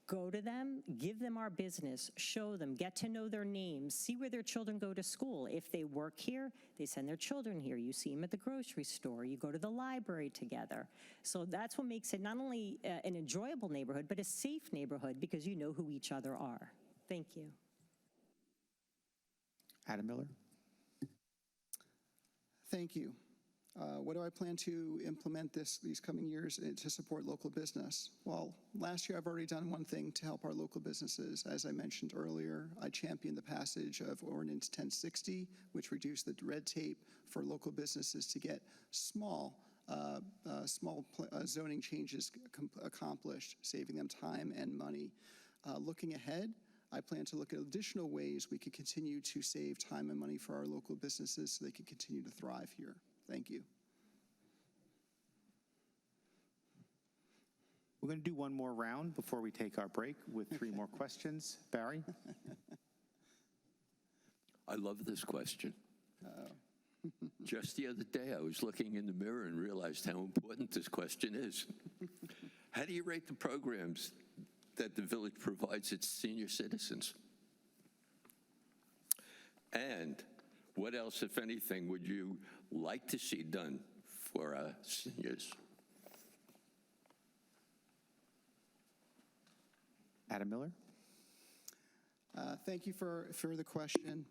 go to them, give them our business, show them, get to know their names, see where their children go to school. If they work here, they send their children here. You see them at the grocery store. You go to the library together. So that's what makes it not only an enjoyable neighborhood, but a safe neighborhood, because you know who each other are. Thank you. Adam Miller? Thank you. What do I plan to implement these coming years to support local business? Well, last year I've already done one thing to help our local businesses. As I mentioned earlier, I championed the passage of Ordinance 1060, which reduced the red tape for local businesses to get small zoning changes accomplished, saving them time and money. Looking ahead, I plan to look at additional ways we could continue to save time and money for our local businesses so they can continue to thrive here. Thank you. We're going to do one more round before we take our break with 3 more questions. Barry? I love this question. Just the other day, I was looking in the mirror and realized how important this question is. How do you rate the programs that the village provides its senior citizens? And what else, if anything, would you like to see done for our seniors? Adam Miller? Thank you for the question.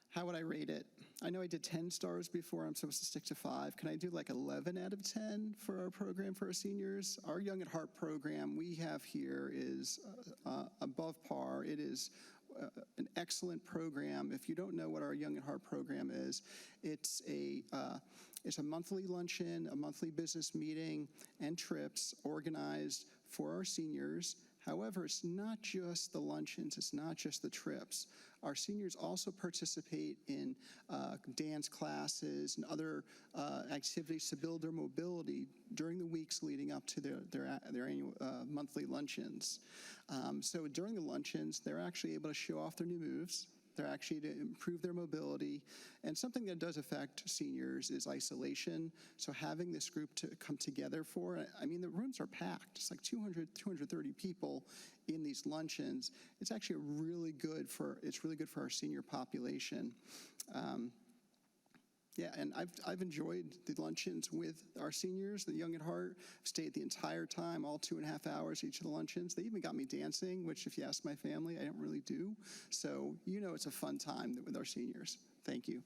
How would I rate it? I know I did 10 stars before. I'm supposed to stick to 5. Can I do like 11 out of 10 for our program for our seniors? Our Young at Heart program we have here is above par. It is an excellent program. If you don't know what our Young at Heart program is, it's a monthly luncheon, a monthly business meeting, and trips organized for our seniors. However, it's not just the luncheons, it's not just the trips. Our seniors also participate in dance classes and other activities to build their mobility during the weeks leading up to their annual monthly luncheons. So during the luncheons, they're actually able to show off their new moves. They're actually to improve their mobility. And something that does affect seniors is isolation. So having this group to come together for, I mean, the rooms are packed. It's like 200, 230 people in these luncheons. It's actually it's really good for our senior population. Yeah, and I've enjoyed the luncheons with our seniors, the Young at Heart. Stayed the entire time, all 2.5 hours each of the luncheons. They even got me dancing, which if you ask my family, I don't really do. So it's a fun time with our seniors. Thank you.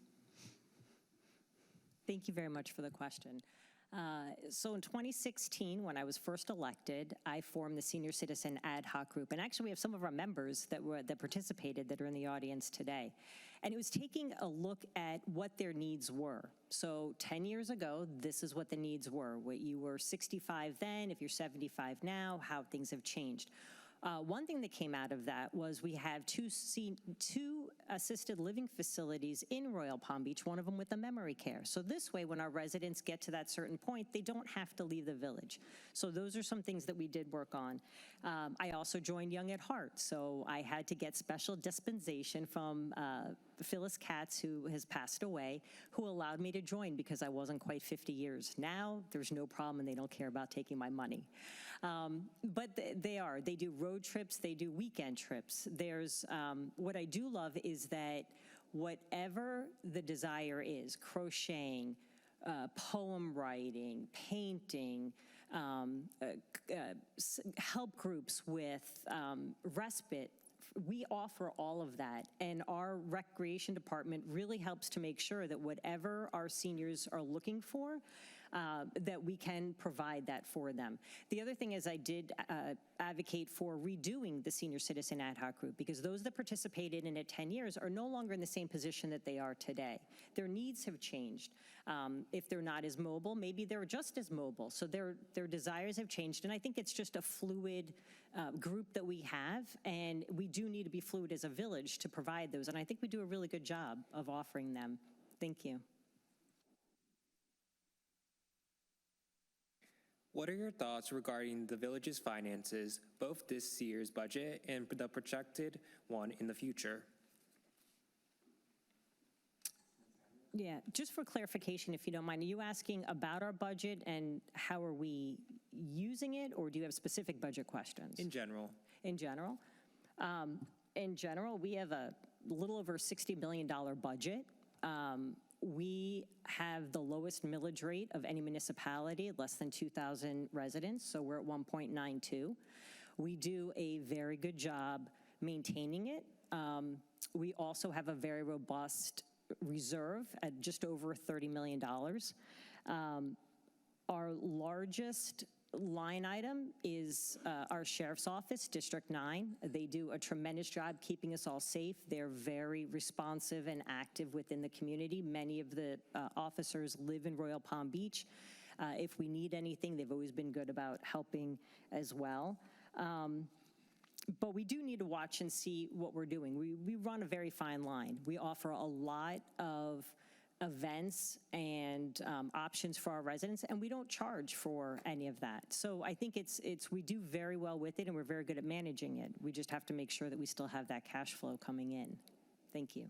Thank you very much for the question. So in 2016, when I was first elected, I formed the Senior Citizen Ad Hoc Group. And actually, we have some of our members that participated that are in the audience today. And it was taking a look at what their needs were. So 10 years ago, this is what the needs were. What you were 65 then, if you're 75 now, how things have changed. One thing that came out of that was we have two assisted living facilities in Royal Palm Beach, one of them with a memory care. So this way, when our residents get to that certain point, they don't have to leave the village. So those are some things that we did work on. I also joined Young at Heart, so I had to get special dispensation from Phyllis Katz, who has passed away, who allowed me to join because I wasn't quite 50 years. Now, there's no problem, and they don't care about taking my money. But they do road trips, they do weekend trips. What I do love is that whatever the desire is, crocheting, poem writing, painting, help groups with respite, we offer all of that, and our recreation department really helps to make sure that whatever our seniors are looking for, that we can provide that for them. The other thing is I did advocate for redoing the Senior Citizen Ad Hoc Group, because those that participated in it 10 years are no longer in the same position that they are today. Their needs have changed. If they're not as mobile, maybe they're just as mobile. So their desires have changed, and I think it's just a fluid group that we have, and we do need to be fluid as a village to provide those, and I think we do a really good job of offering them. Thank you. What are your thoughts regarding the village's finances, both this year's budget and the projected one in the future? Yeah, just for clarification, if you don't mind, are you asking about our budget and how are we using it, or do you have specific budget questions? In general. In general? In general, we have a little over $60 million budget. We have the lowest millage rate of any municipality, less than 2,000 residents, so we're at 1.92. We do a very good job maintaining it. We also have a very robust reserve at just over $30 million. Our largest line item is our sheriff's office, District 9. They do a tremendous job keeping us all safe. They're very responsive and active within the community. Many of the officers live in Royal Palm Beach. If we need anything, they've always been good about helping as well. But we do need to watch and see what we're doing. We run a very fine line. We offer a lot of events and options for our residents, and we don't charge for any of that. So I think we do very well with it, and we're very good at managing it. We just have to make sure that we still have that cash flow coming in. Thank you.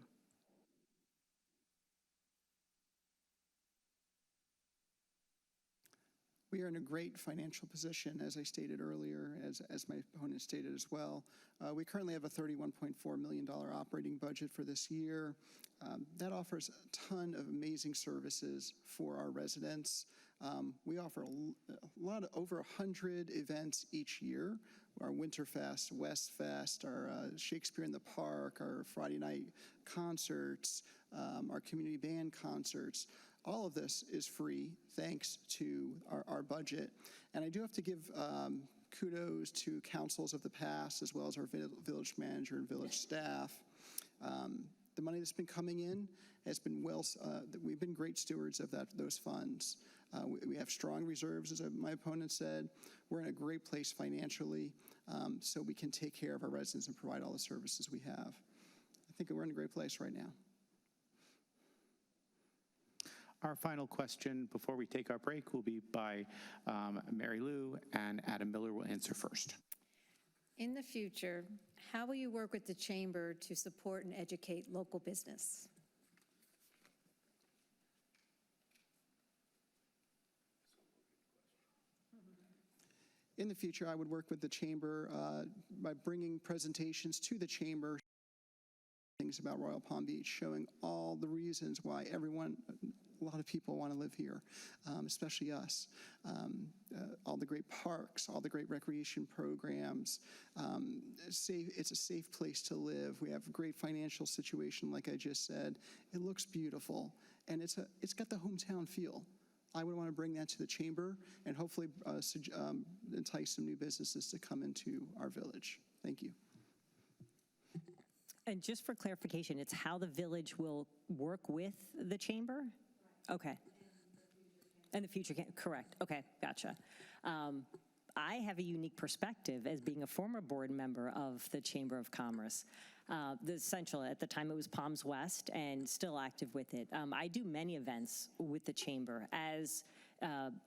We are in a great financial position, as I stated earlier, as my opponent stated as well. We currently have a $31.4 million operating budget for this year. That offers a ton of amazing services for our residents. We offer over 100 events each year. Our Winterfest, Westfest, our Shakespeare in the Park, our Friday night concerts, our community band concerts. All of this is free thanks to our budget. And I do have to give kudos to councils of the past, as well as our village manager and village staff. The money that's been coming in has been we've been great stewards of those funds. We have strong reserves, as my opponent said. We're in a great place financially, so we can take care of our residents and provide all the services we have. I think we're in a great place right now. Our final question before we take our break will be by Mary Lou, and Adam Miller will answer first. In the future, how will you work with the chamber to support and educate local business? In the future, I would work with the chamber by bringing presentations to the chamber, things about Royal Palm Beach, showing all the reasons why a lot of people want to live here, especially us. All the great parks, all the great recreation programs. It's a safe place to live. We have a great financial situation, like I just said. It looks beautiful, and it's got the hometown feel. I would want to bring that to the chamber and hopefully entice some new businesses to come into our village. Thank you. And just for clarification, it's how the village will work with the chamber? Okay. And the future, correct. Okay, gotcha. I have a unique perspective as being a former board member of the Chamber of Commerce. Essentially, at the time it was Palms West and still active with it. I do many events with the chamber. As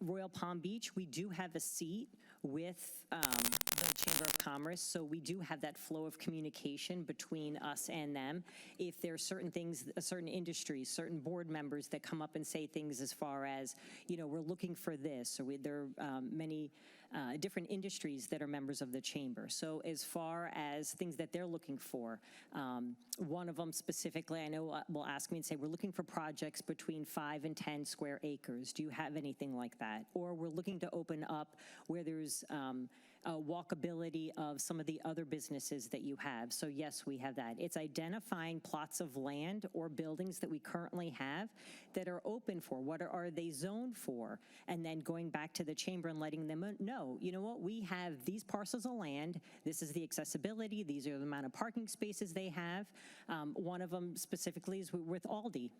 Royal Palm Beach, we do have a seat with the Chamber of Commerce, so we do have that flow of communication between us and them. If there are certain things, certain industries, certain board members that come up and say things as far as, we're looking for this, or there are many different industries that are members of the chamber. So as far as things that they're looking for, one of them specifically, I know will ask me and say, we're looking for projects between 5 and 10 square acres. Do you have anything like that? Or we're looking to open up where there's walkability of some of the other businesses that you have. So yes, we have that. It's identifying plots of land or buildings that we currently have that are open for. What are they zoned for? And then going back to the chamber and letting them know, you know what, we have these parcels of land. This is the accessibility. These are the amount of parking spaces they have. One of them specifically is with Aldi.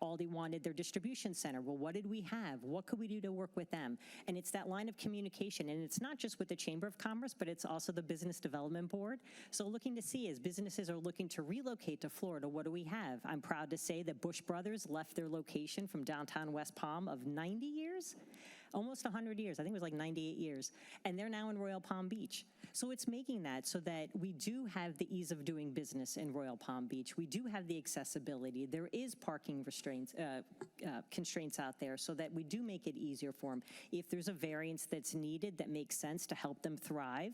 Aldi wanted their distribution center. Well, what did we have? What could we do to work with them? And it's that line of communication. And it's not just with the Chamber of Commerce, but it's also the Business Development Board. So looking to see as businesses are looking to relocate to Florida, what do we have? I'm proud to say that Bush Brothers left their location from downtown West Palm of 90 years, almost 100 years. I think it was like 98 years. And they're now in Royal Palm Beach. So it's making that so that we do have the ease of doing business in Royal Palm Beach. We do have the accessibility. There is parking constraints out there so that we do make it easier for them. If there's a variance that's needed that makes sense to help them thrive,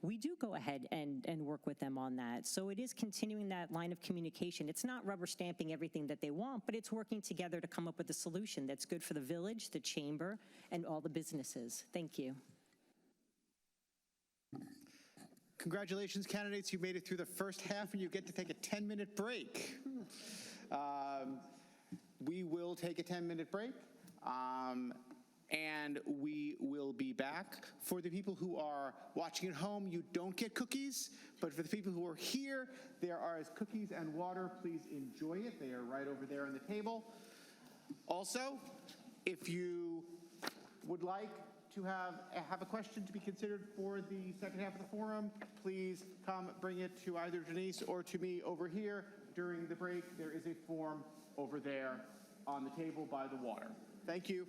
we do go ahead and work with them on that. So it is continuing that line of communication. It's not rubber stamping everything that they want, but it's working together to come up with a solution that's good for the village, the chamber, and all the businesses. Thank you. Congratulations, candidates. You made it through the first half, and you get to take a 10-minute break. We will take a 10-minute break, and we will be back. For the people who are watching at home, you don't get cookies, but for the people who are here, there are cookies and water. Please enjoy it. They are right over there on the table. Also, if you would like to have a question to be considered for the second half of the forum, please come bring it to either Denise or to me over here. During the break, there is a form over there on the table by the water. Thank you.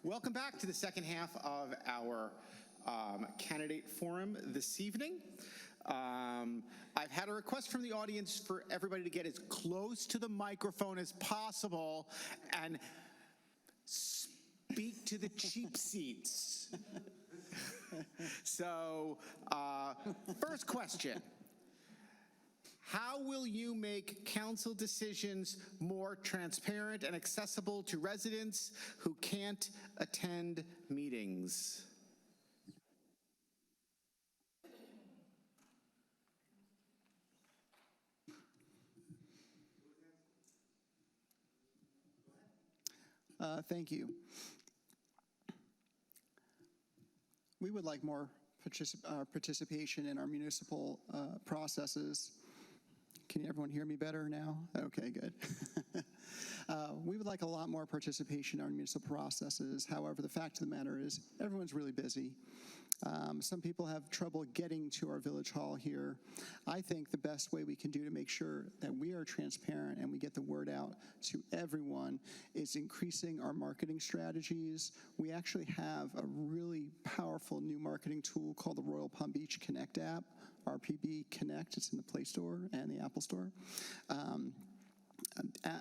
Welcome back to the second half of our candidate forum this evening. I've had a request from the audience for everybody to get as close to the microphone as possible and speak to the cheap seats. So, first question. How will you make council decisions more transparent and accessible to residents who can't attend meetings? Thank you. We would like more participation in our municipal processes. Can everyone hear me better now? Okay, good. We would like a lot more participation in our municipal processes. However, the fact of the matter is everyone's really busy. Some people have trouble getting to our village hall here. I think the best way we can do to make sure that we are transparent and we get the word out to everyone is increasing our marketing strategies. We actually have a really powerful new marketing tool called the Royal Palm Beach Connect app, RPB Connect. It's in the Play Store and the Apple Store.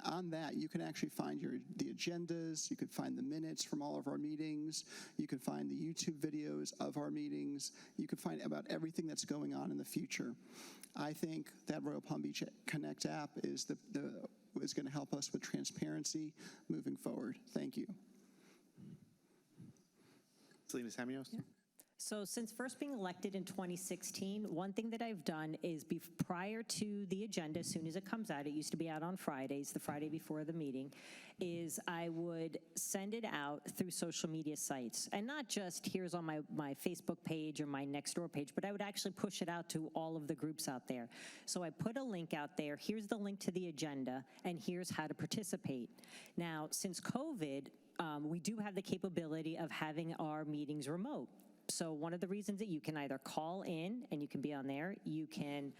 On that, you can actually find the agendas, you can find the minutes from all of our meetings, you can find the YouTube videos of our meetings, you can find about everything that's going on in the future. I think that Royal Palm Beach Connect app is going to help us with transparency moving forward. Thank you. Selena Samios? Yeah. So since first being elected in 2016, one thing that I've done is prior to the agenda, as soon as it comes out, it used to be out on Fridays, the Friday before the meeting, is I would send it out through social media sites. And not just here's on my Facebook page or my Nextdoor page, but I would actually push it out to all of the groups out there. So I put a link out there, here's the link to the agenda, and here's how to participate. Now, since COVID, we do have the capability of having our meetings remote. So one of the reasons that you can either call in and you can be on there, you can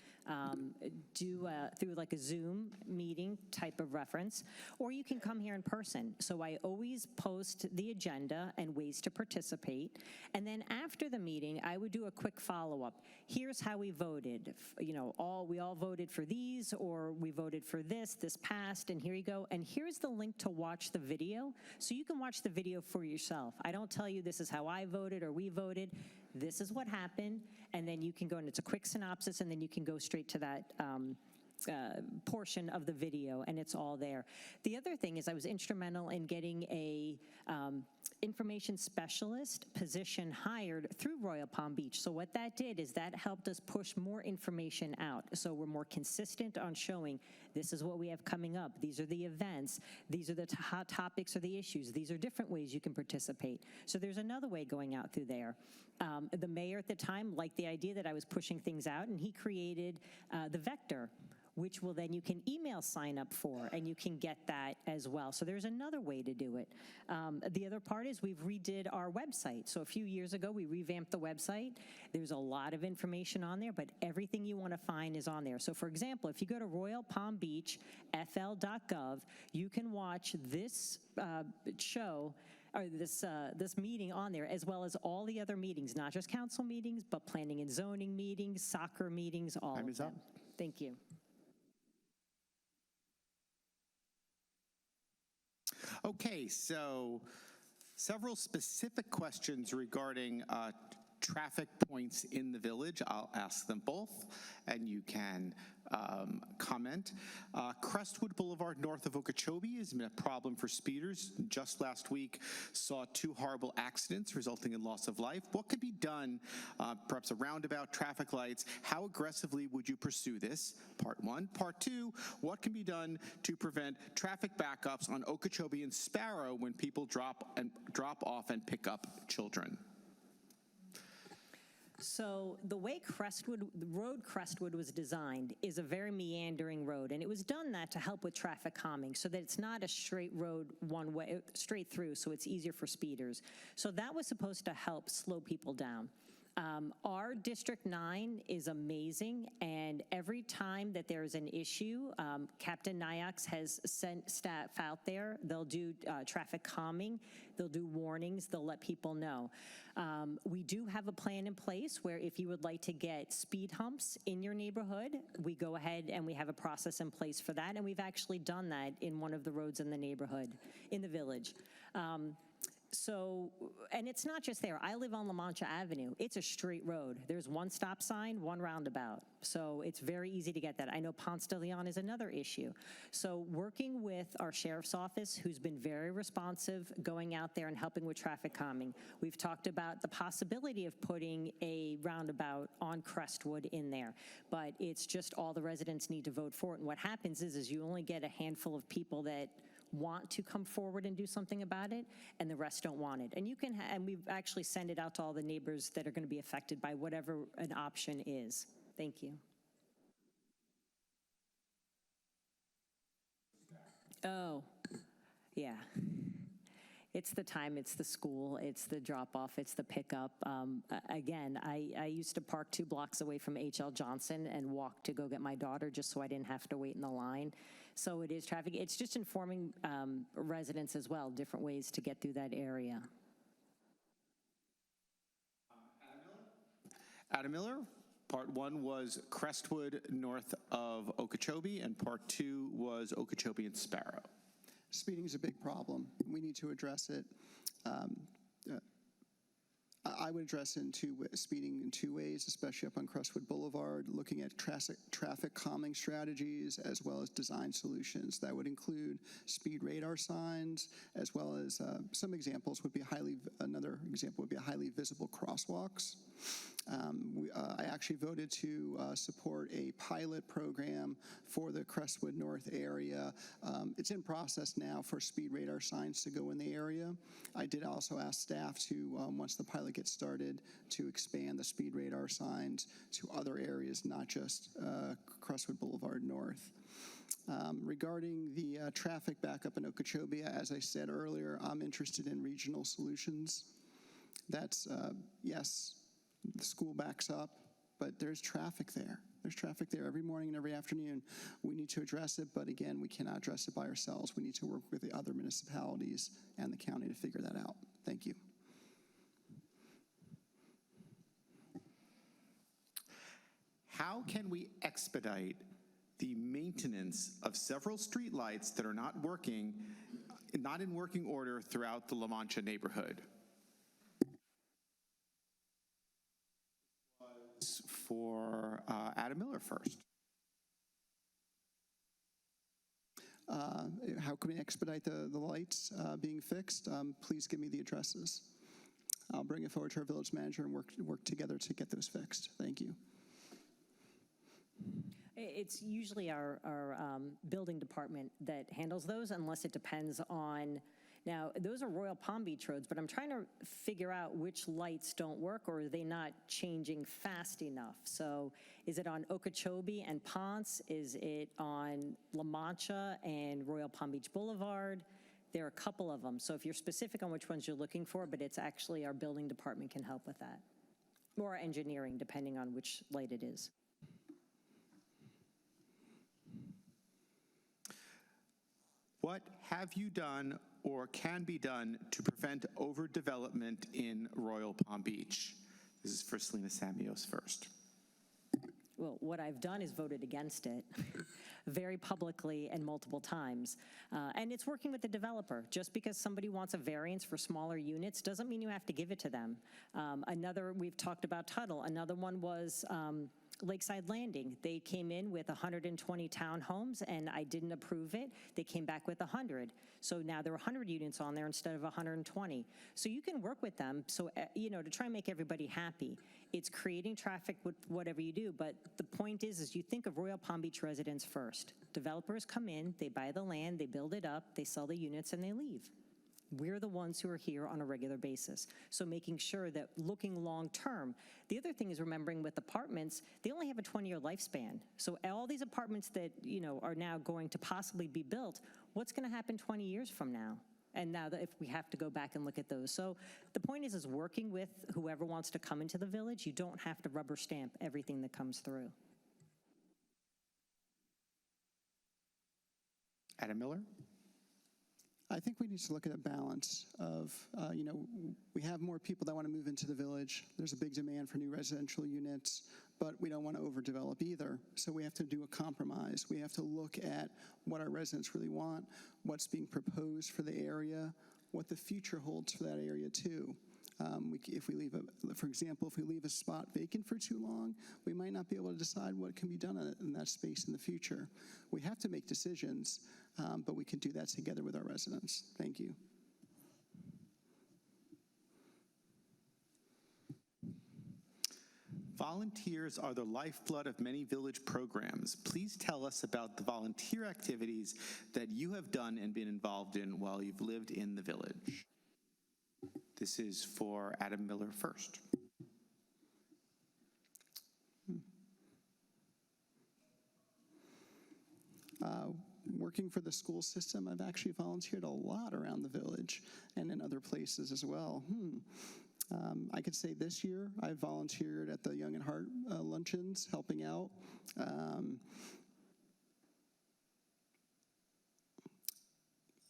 do through like a Zoom meeting type of reference, or you can come here in person. So I always post the agenda and ways to participate. And then after the meeting, I would do a quick follow-up. Here's how we voted. You know, we all voted for these, or we voted for this passed, and here you go. And here's the link to watch the video, so you can watch the video for yourself. I don't tell you this is how I voted or we voted. This is what happened, and then you can go, and it's a quick synopsis, and then you can go straight to that portion of the video, and it's all there. The other thing is I was instrumental in getting a information specialist position hired through Royal Palm Beach. So what that did is that helped us push more information out. So we're more consistent on showing this is what we have coming up. These are the events. These are the hot topics or the issues. These are different ways you can participate. So there's another way going out through there. The mayor at the time liked the idea that I was pushing things out, and he created the Vector, which will then you can email sign up for, and you can get that as well. So there's another way to do it. The other part is we've redid our website. So a few years ago, we revamped the website. There's a lot of information on there, but everything you want to find is on there. So for example, if you go to royalpalmbeachfl.gov, you can watch this show or this meeting on there, as well as all the other meetings, not just council meetings, but planning and zoning meetings, soccer meetings, all Time of is them. up. Thank you. Okay, so several specific questions regarding traffic points in the village. I'll ask them both, and you can comment. Crestwood Boulevard north of Okeechobee has been a problem for speeders. Just last week saw 2 horrible accidents resulting in loss of life. What could be done, perhaps a roundabout, traffic lights? How aggressively would you pursue this? Part 1. Part 2, what can be done to prevent traffic backups on Okeechobee and Sparrow when people drop off and pick up children? So the way the road Crestwood was designed is a very meandering road, and it was done that to help with traffic calming, so that it's not a straight road one way, straight through, so it's easier for speeders. So that was supposed to help slow people down. Our District 9 is amazing, and every time that there's an issue, Captain Nyax has sent staff out there. They'll do traffic calming, they'll do warnings, they'll let people know. We do have a plan in place where if you would like to get speed humps in your neighborhood, we go ahead and we have a process in place for that, and we've actually done that in one of the roads in the neighborhood, in the village. So, and it's not just there. I live on La Mancha Avenue. It's a straight road. There's one stop sign, one roundabout. So it's very easy to get that. I know Ponce de Leon is another issue. So working with our sheriff's office, who's been very responsive, going out there and helping with traffic calming. We've talked about the possibility of putting a roundabout on Crestwood in there, but it's just all the residents need to vote for it. And what happens is you only get a handful of people that want to come forward and do something about it, and the rest don't want it. And you can, and we've actually sent it out to all the neighbors that are going to be affected by whatever an option is. Thank you. Oh, yeah. It's the time, it's the school, it's the drop-off, it's the pickup. Again, I used to park 2 blocks away from H.L. Johnson and walk to go get my daughter just so I didn't have to wait in the line. So it is traffic. It's just informing residents as well, different ways to get through that area. Adam Miller, part 1 was Crestwood north of Okeechobee, and part 2 was Okeechobee and Sparrow. Speeding is a big problem. We need to address it. I would address speeding in 2 ways, especially up on Crestwood Boulevard, looking at traffic calming strategies as well as design solutions. That would include speed radar signs, as well as some examples would be another example would be highly visible crosswalks. I actually voted to support a pilot program for the Crestwood North area. It's in process now for speed radar signs to go in the area. I did also ask staff to, once the pilot gets started, to expand the speed radar signs to other areas, not just Crestwood Boulevard North. Regarding the traffic backup in Okeechobee, as I said earlier, I'm interested in regional solutions. That's, yes, the school backs up, but there's traffic there. There's traffic there every morning and every afternoon. We need to address it, but again, we cannot address it by ourselves. We need to work with the other municipalities and the county to figure that out. Thank you. How can we expedite the maintenance of several streetlights that are not in working order throughout the La Mancha neighborhood? For Adam Miller first. How can we expedite the lights being fixed? Please give me the addresses. I'll bring it forward to our village manager and work together to get those fixed. Thank you. It's usually our building department that handles those, unless it depends on. Now, those are Royal Palm Beach roads, but I'm trying to figure out which lights don't work, or are they not changing fast enough? So is it on Okeechobee and Ponce? Is it on La Mancha and Royal Palm Beach Boulevard? There are a couple of them. So if you're specific on which ones you're looking for, but it's actually our building department can help with that. Or our engineering, depending on which light it is. What have you done or can be done to prevent overdevelopment in Royal Palm Beach? This is for Selena Samios first. Well, what I've done is voted against it very publicly and multiple times. And it's working with the developer. Just because somebody wants a variance for smaller units doesn't mean you have to give it to them. We've talked about Tuttle. Another one was Lakeside Landing. They came in with 120 townhomes, and I didn't approve it. They came back with 100. So now there are 100 units on there instead of 120. So you can work with them, so to try and make everybody happy. It's creating traffic with whatever you do, but the point is you think of Royal Palm Beach residents first. Developers come in, they buy the land, they build it up, they sell the units, and they leave. We're the ones who are here on a regular basis. So making sure that looking long term. The other thing is remembering with apartments, they only have a 20-year lifespan. So all these apartments that, are now going to possibly be built, what's going to happen 20 years from now? And now that if we have to go back and look at those. So the point is working with whoever wants to come into the village. You don't have to rubber stamp everything that comes through. Adam Miller? I think we need to look at a balance of, we have more people that want to move into the village. There's a big demand for new residential units, but we don't want to overdevelop either. So we have to do a compromise. We have to look at what our residents really want, what's being proposed for the area, what the future holds for that area too. For example, if we leave a spot vacant for too long, we might not be able to decide what can be done in that space in the future. We have to make decisions, but we can do that together with our residents. Thank you. Volunteers are the lifeblood of many village programs. Please tell us about the volunteer activities that you have done and been involved in while you've lived in the village. This is for Adam Miller first. Working for the school system, I've actually volunteered a lot around the village and in other places as well. I could say this year I volunteered at the Young at Heart luncheons, helping out.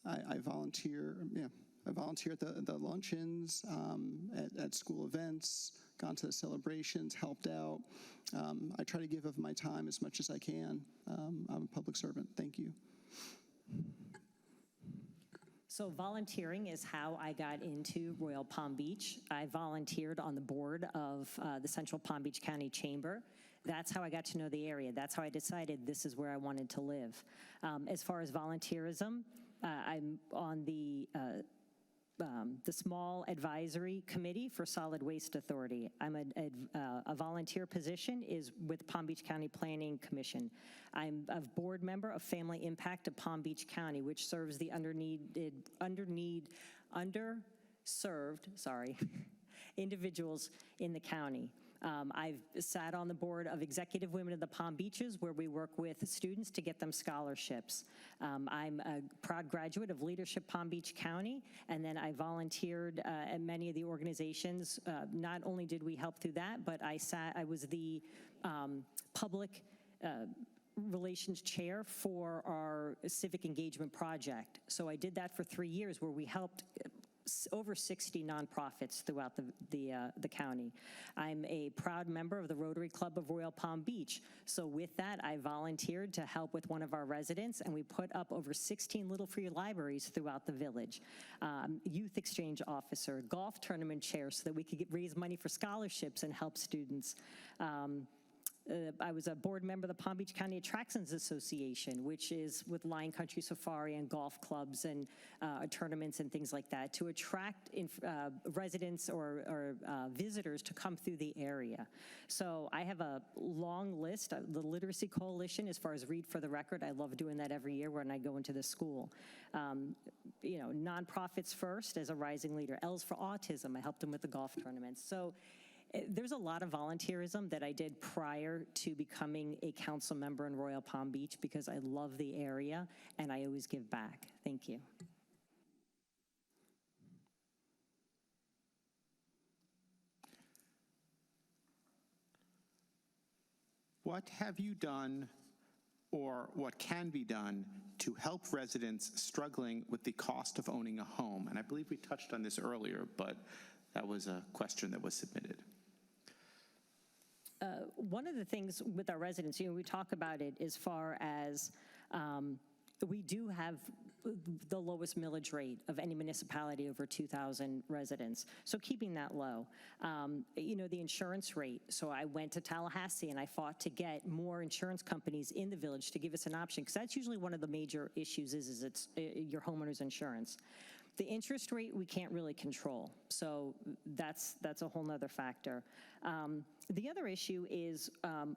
I volunteer at the luncheons, at school events, gone to the celebrations, helped out. I try to give of my time as much as I can. I'm a public servant. Thank you. So volunteering is how I got into Royal Palm Beach. I volunteered on the board of the Central Palm Beach County Chamber. That's how I got to know the area. That's how I decided this is where I wanted to live. As far as volunteerism, I'm on the small advisory committee for Solid Waste Authority. I'm a volunteer position is with Palm Beach County Planning Commission. I'm a board member of Family Impact of Palm Beach County, which serves the underserved individuals in the county. I've sat on the board of Executive Women of the Palm Beaches, where we work with students to get them scholarships. I'm a proud graduate of Leadership Palm Beach County, and then I volunteered at many of the organizations. Not only did we help through that, but I was the public relations chair for our civic engagement project. So I did that for 3 years, where we helped over 60 nonprofits throughout the county. I'm a proud member of the Rotary Club of Royal Palm Beach. So with that, I volunteered to help with one of our residents, and we put up over 16 little free libraries throughout the village. Youth exchange officer, golf tournament chair, so that we could raise money for scholarships and help students. I was a board member of the Palm Beach County Attractions Association, which is with Lion Country Safari and golf clubs and tournaments and things like that to attract residents or visitors to come through the area. So I have a long list. The Literacy Coalition, as far as Read for the Record, I love doing that every year when I go into the school. Nonprofits First as a rising leader. L's for Autism, I helped them with the golf tournaments. So there's a lot of volunteerism that I did prior to becoming a council member in Royal Palm Beach, because I love the area and I always give back. Thank you. What have you done, or what can be done, to help residents struggling with the cost of owning a home? And I believe we touched on this earlier, but that was a question that was submitted. One of the things with our residents, we talk about it as far as we do have the lowest millage rate of any municipality over 2,000 residents. So keeping that low. The insurance rate. So I went to Tallahassee and I fought to get more insurance companies in the village to give us an option, because that's usually one of the major issues is it's your homeowner's insurance. The interest rate we can't really control, so that's a whole nother factor. The other issue is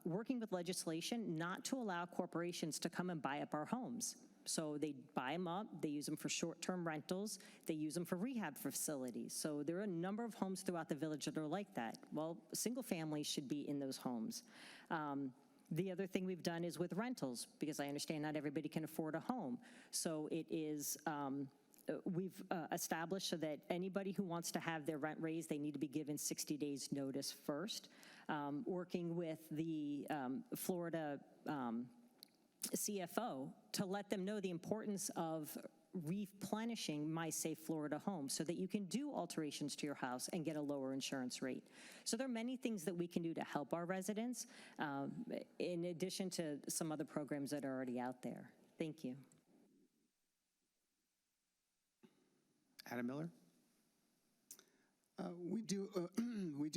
working with legislation not to allow corporations to come and buy up our homes. So they buy them up, they use them for short-term rentals, they use them for rehab facilities. So there are a number of homes throughout the village that are like that. Well, single families should be in those homes. The other thing we've done is with rentals, because I understand not everybody can afford a home. So it is we've established so that anybody who wants to have their rent raised, they need to be given 60 days notice first. Working with the Florida CFO to let them know the importance of replenishing My Safe Florida Home so that you can do alterations to your house and get a lower insurance rate. So there are many things that we can do to help our residents, in addition to some other programs that are already out there. Thank you. Adam Miller? We do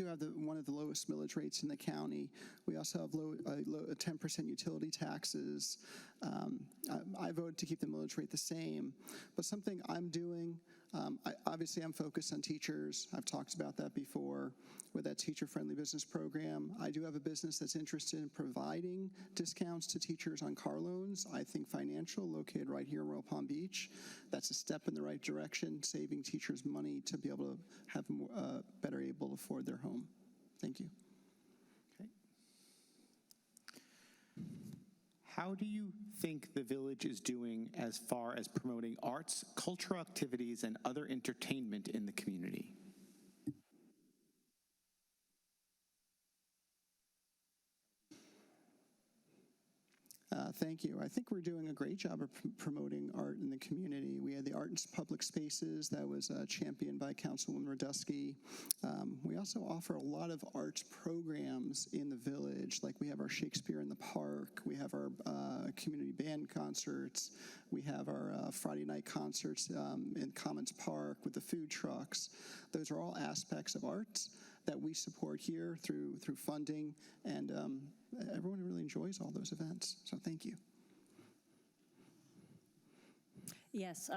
have one of the lowest millage rates in the county. We also have 10% utility taxes. I voted to keep the millage rate the same, but something I'm doing, obviously I'm focused on teachers. I've talked about that before with that teacher-friendly business program. I do have a business that's interested in providing discounts to teachers on car loans. I think Financial, located right here in Royal Palm Beach, that's a step in the right direction, saving teachers money to be able to have more, better able to afford their home. Thank you. Okay. How do you think the village is doing as far as promoting arts, cultural activities, and other entertainment in the community? Thank you. I think we're doing a great job of promoting art in the community. We had the Art in Public Spaces that was championed by Councilwoman Radusky. We also offer a lot of arts programs in the village, like we have our Shakespeare in the Park, we have our community band concerts, we have our Friday night concerts in Commons Park with the food trucks. Those are all aspects of arts that we support here through funding, and everyone really enjoys all those events, so thank you. Yes,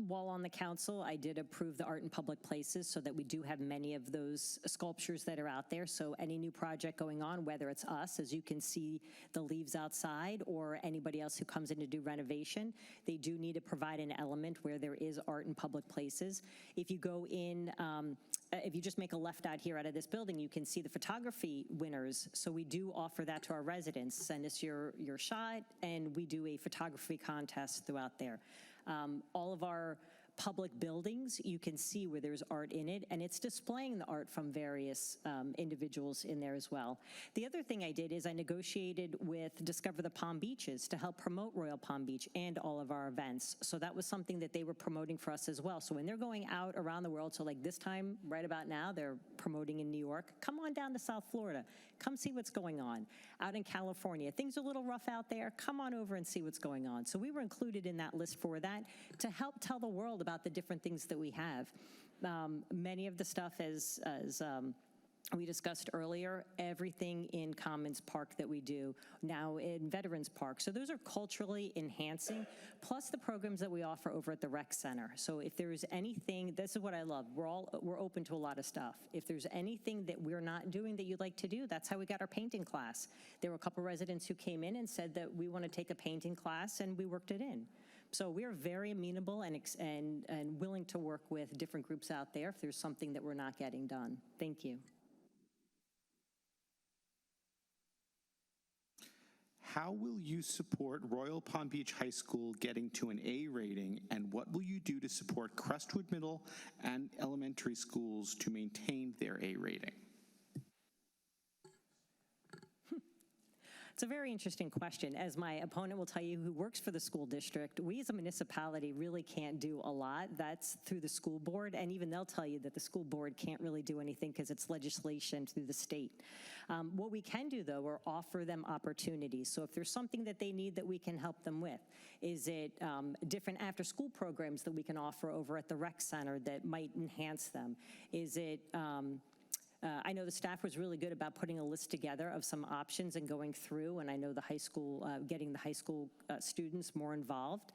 while on the council, I did approve the Art in Public Places so that we do have many of those sculptures that are out there. So any new project going on, whether it's us, as you can see the leaves outside, or anybody else who comes in to do renovation, they do need to provide an element where there is art in public places. If you go in, if you just make a left out here out of this building, you can see the photography winners. So we do offer that to our residents. Send us your shot, and we do a photography contest throughout there. All of our public buildings, you can see where there's art in it, and it's displaying the art from various individuals in there as well. The other thing I did is I negotiated with Discover the Palm Beaches to help promote Royal Palm Beach and all of our events. So that was something that they were promoting for us as well. So when they're going out around the world, so like this time, right about now, they're promoting in New York. Come on down to South Florida. Come see what's going on. Out in California, things are a little rough out there. Come on over and see what's going on. So we were included in that list for that to help tell the world about the different things that we have. Many of the stuff, as we discussed earlier, everything in Commons Park that we do, now in Veterans Park. So those are culturally enhancing, plus the programs that we offer over at the rec center. So if there's anything, this is what I love, we're open to a lot of stuff. If there's anything that we're not doing that you'd like to do, that's how we got our painting class. There were a couple residents who came in and said that we want to take a painting class, and we worked it in. So we're very amenable and willing to work with different groups out there if there's something that we're not getting done. Thank you. How will you support Royal Palm Beach High School getting to an A rating, and what will you do to support Crestwood Middle and elementary schools to maintain their A rating? It's a very interesting question. As my opponent will tell you, who works for the school district, we as a municipality really can't do a lot. That's through the school board, and even they'll tell you that the school board can't really do anything because it's legislation through the state. What we can do, though, are offer them opportunities. So if there's something that they need that we can help them with, is it different after-school programs that we can offer over at the rec center that might enhance them? Is it I know the staff was really good about putting a list together of some options and going through, and I know the high school, getting the high school students more involved.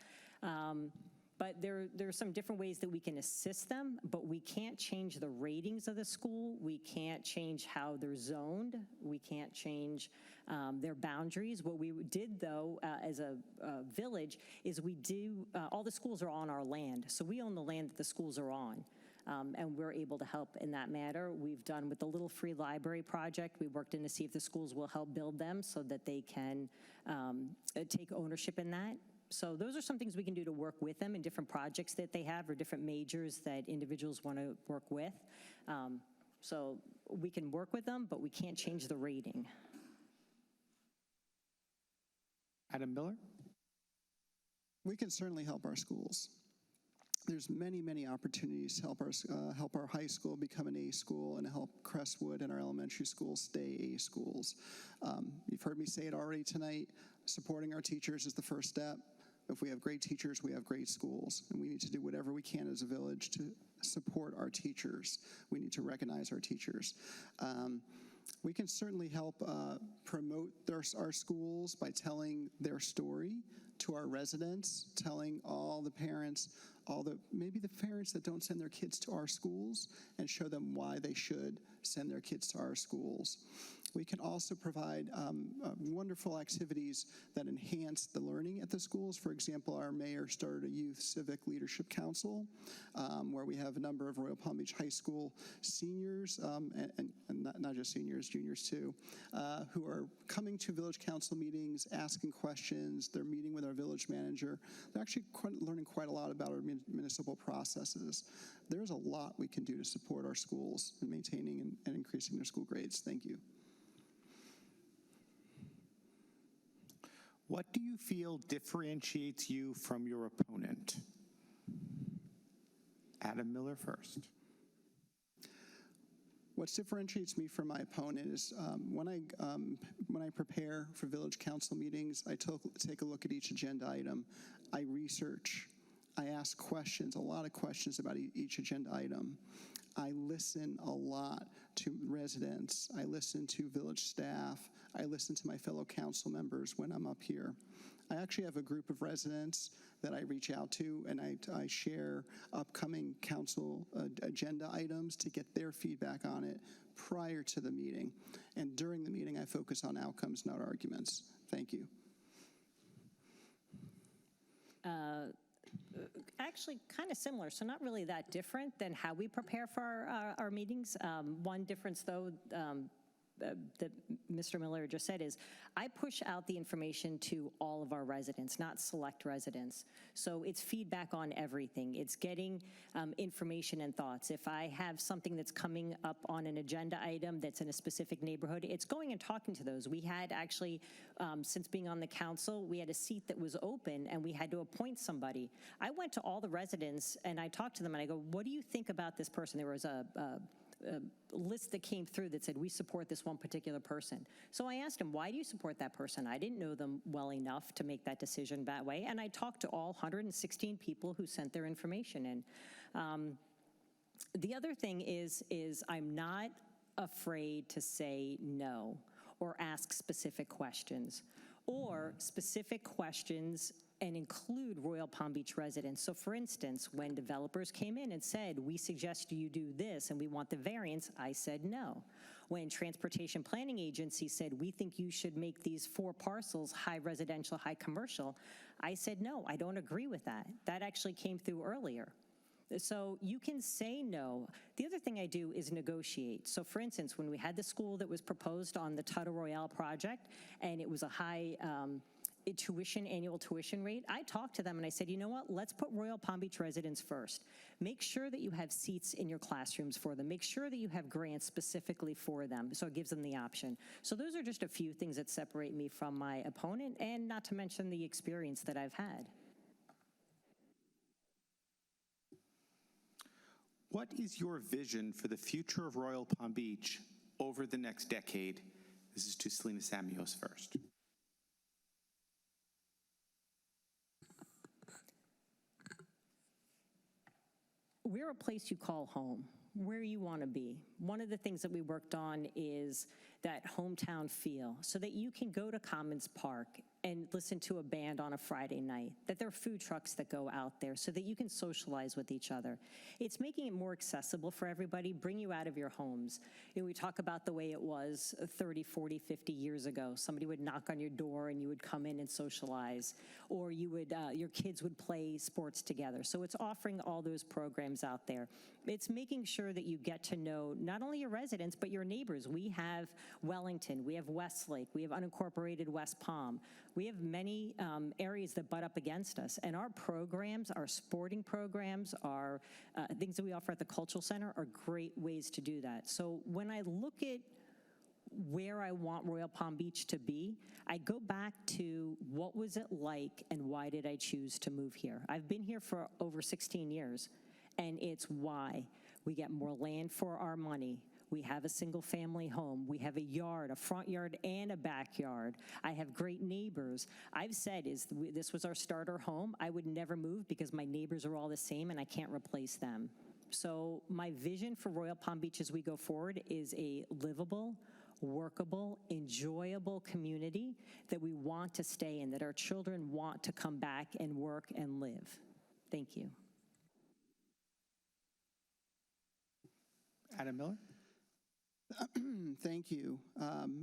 But there are some different ways that we can assist them, but we can't change the ratings of the school. We can't change how they're zoned. We can't change their boundaries. What we did, though, as a village, is we do, all the schools are on our land. So we own the land that the schools are on. And we're able to help in that matter. We've done with the Little Free Library Project, we worked in to see if the schools will help build them so that they can take ownership in that. So those are some things we can do to work with them in different projects that they have or different majors that individuals want to work with. So we can work with them, but we can't change the rating. Adam Miller? We can certainly help our schools. There's many, many opportunities to help our high school become an A school and help Crestwood and our elementary schools stay A schools. You've heard me say it already tonight. Supporting our teachers is the first step. If we have great teachers, we have great schools, and we need to do whatever we can as a village to support our teachers. We need to recognize our teachers. We can certainly help promote our schools by telling their story to our residents, telling all the parents, maybe the parents that don't send their kids to our schools, and show them why they should send their kids to our schools. We can also provide wonderful activities that enhance the learning at the schools. For example, our mayor started a youth civic leadership council where we have a number of Royal Palm Beach High School seniors, and not just seniors, juniors too, who are coming to village council meetings, asking questions. They're meeting with our village manager. They're actually learning quite a lot about our municipal processes. There's a lot we can do to support our schools in maintaining and increasing their school grades. Thank you. What do you feel differentiates you from your opponent? Adam Miller first. What differentiates me from my opponent is when I prepare for village council meetings, I take a look at each agenda item. I research. I ask questions, a lot of questions about each agenda item. I listen a lot to residents. I listen to village staff. I listen to my fellow council members when I'm up here. I actually have a group of residents that I reach out to, and I share upcoming council agenda items to get their feedback on it prior to the meeting. And during the meeting, I focus on outcomes, not arguments. Thank you. Actually, kind of similar, so not really that different than how we prepare for our meetings. One difference, though, that Mr. Miller just said is I push out the information to all of our residents, not select residents. So it's feedback on everything. It's getting information and thoughts. If I have something that's coming up on an agenda item that's in a specific neighborhood, it's going and talking to those. We had actually, since being on the council, we had a seat that was open and we had to appoint somebody. I went to all the residents and I talked to them and I go, what do you think about this person? There was a list that came through that said, we support this one particular person. So I asked him, why do you support that person? I didn't know them well enough to make that decision that way. And I talked to all 116 people who sent their information in. The other thing is I'm not afraid to say no or ask specific questions and include Royal Palm Beach residents. So for instance, when developers came in and said, we suggest you do this and we want the variance, I said no. When Transportation Planning Agency said, we think you should make these 4 parcels high residential, high commercial, I said no, I don't agree with that. That actually came through earlier. So you can say no. The other thing I do is negotiate. So for instance, when we had the school that was proposed on the Tuttle Royale project, and it was a high annual tuition rate, I talked to them and I said, you know what, let's put Royal Palm Beach residents first. Make sure that you have seats in your classrooms for them. Make sure that you have grants specifically for them, so it gives them the option. So those are just a few things that separate me from my opponent, and not to mention the experience that I've had. What is your vision for the future of Royal Palm Beach over the next decade? This is to Selena Samios first. We're a place you call home, where you want to be. One of the things that we worked on is that hometown feel, so that you can go to Commons Park and listen to a band on a Friday night, that there are food trucks that go out there so that you can socialize with each other. It's making it more accessible for everybody, bring you out of your homes. You know, we talk about the way it was 30, 40, 50 years ago. Somebody would knock on your door and you would come in and socialize, or you would, your kids would play sports together. So it's offering all those programs out there. It's making sure that you get to know not only your residents, but your neighbors. We have Wellington, we have Westlake, we have unincorporated West Palm. We have many areas that butt up against us, and our programs, our sporting programs, our things that we offer at the Cultural Center are great ways to do that. So when I look at where I want Royal Palm Beach to be, I go back to what was it like and why did I choose to move here? I've been here for over 16 years, and it's why. We get more land for our money. We have a single-family home. We have a yard, a front yard, and a backyard. I have great neighbors. I've said this was our starter home. I would never move because my neighbors are all the same, and I can't replace them. So my vision for Royal Palm Beach as we go forward is a livable, workable, enjoyable community that we want to stay in, that our children want to come back and work and live. Thank you. Adam Miller? Thank you.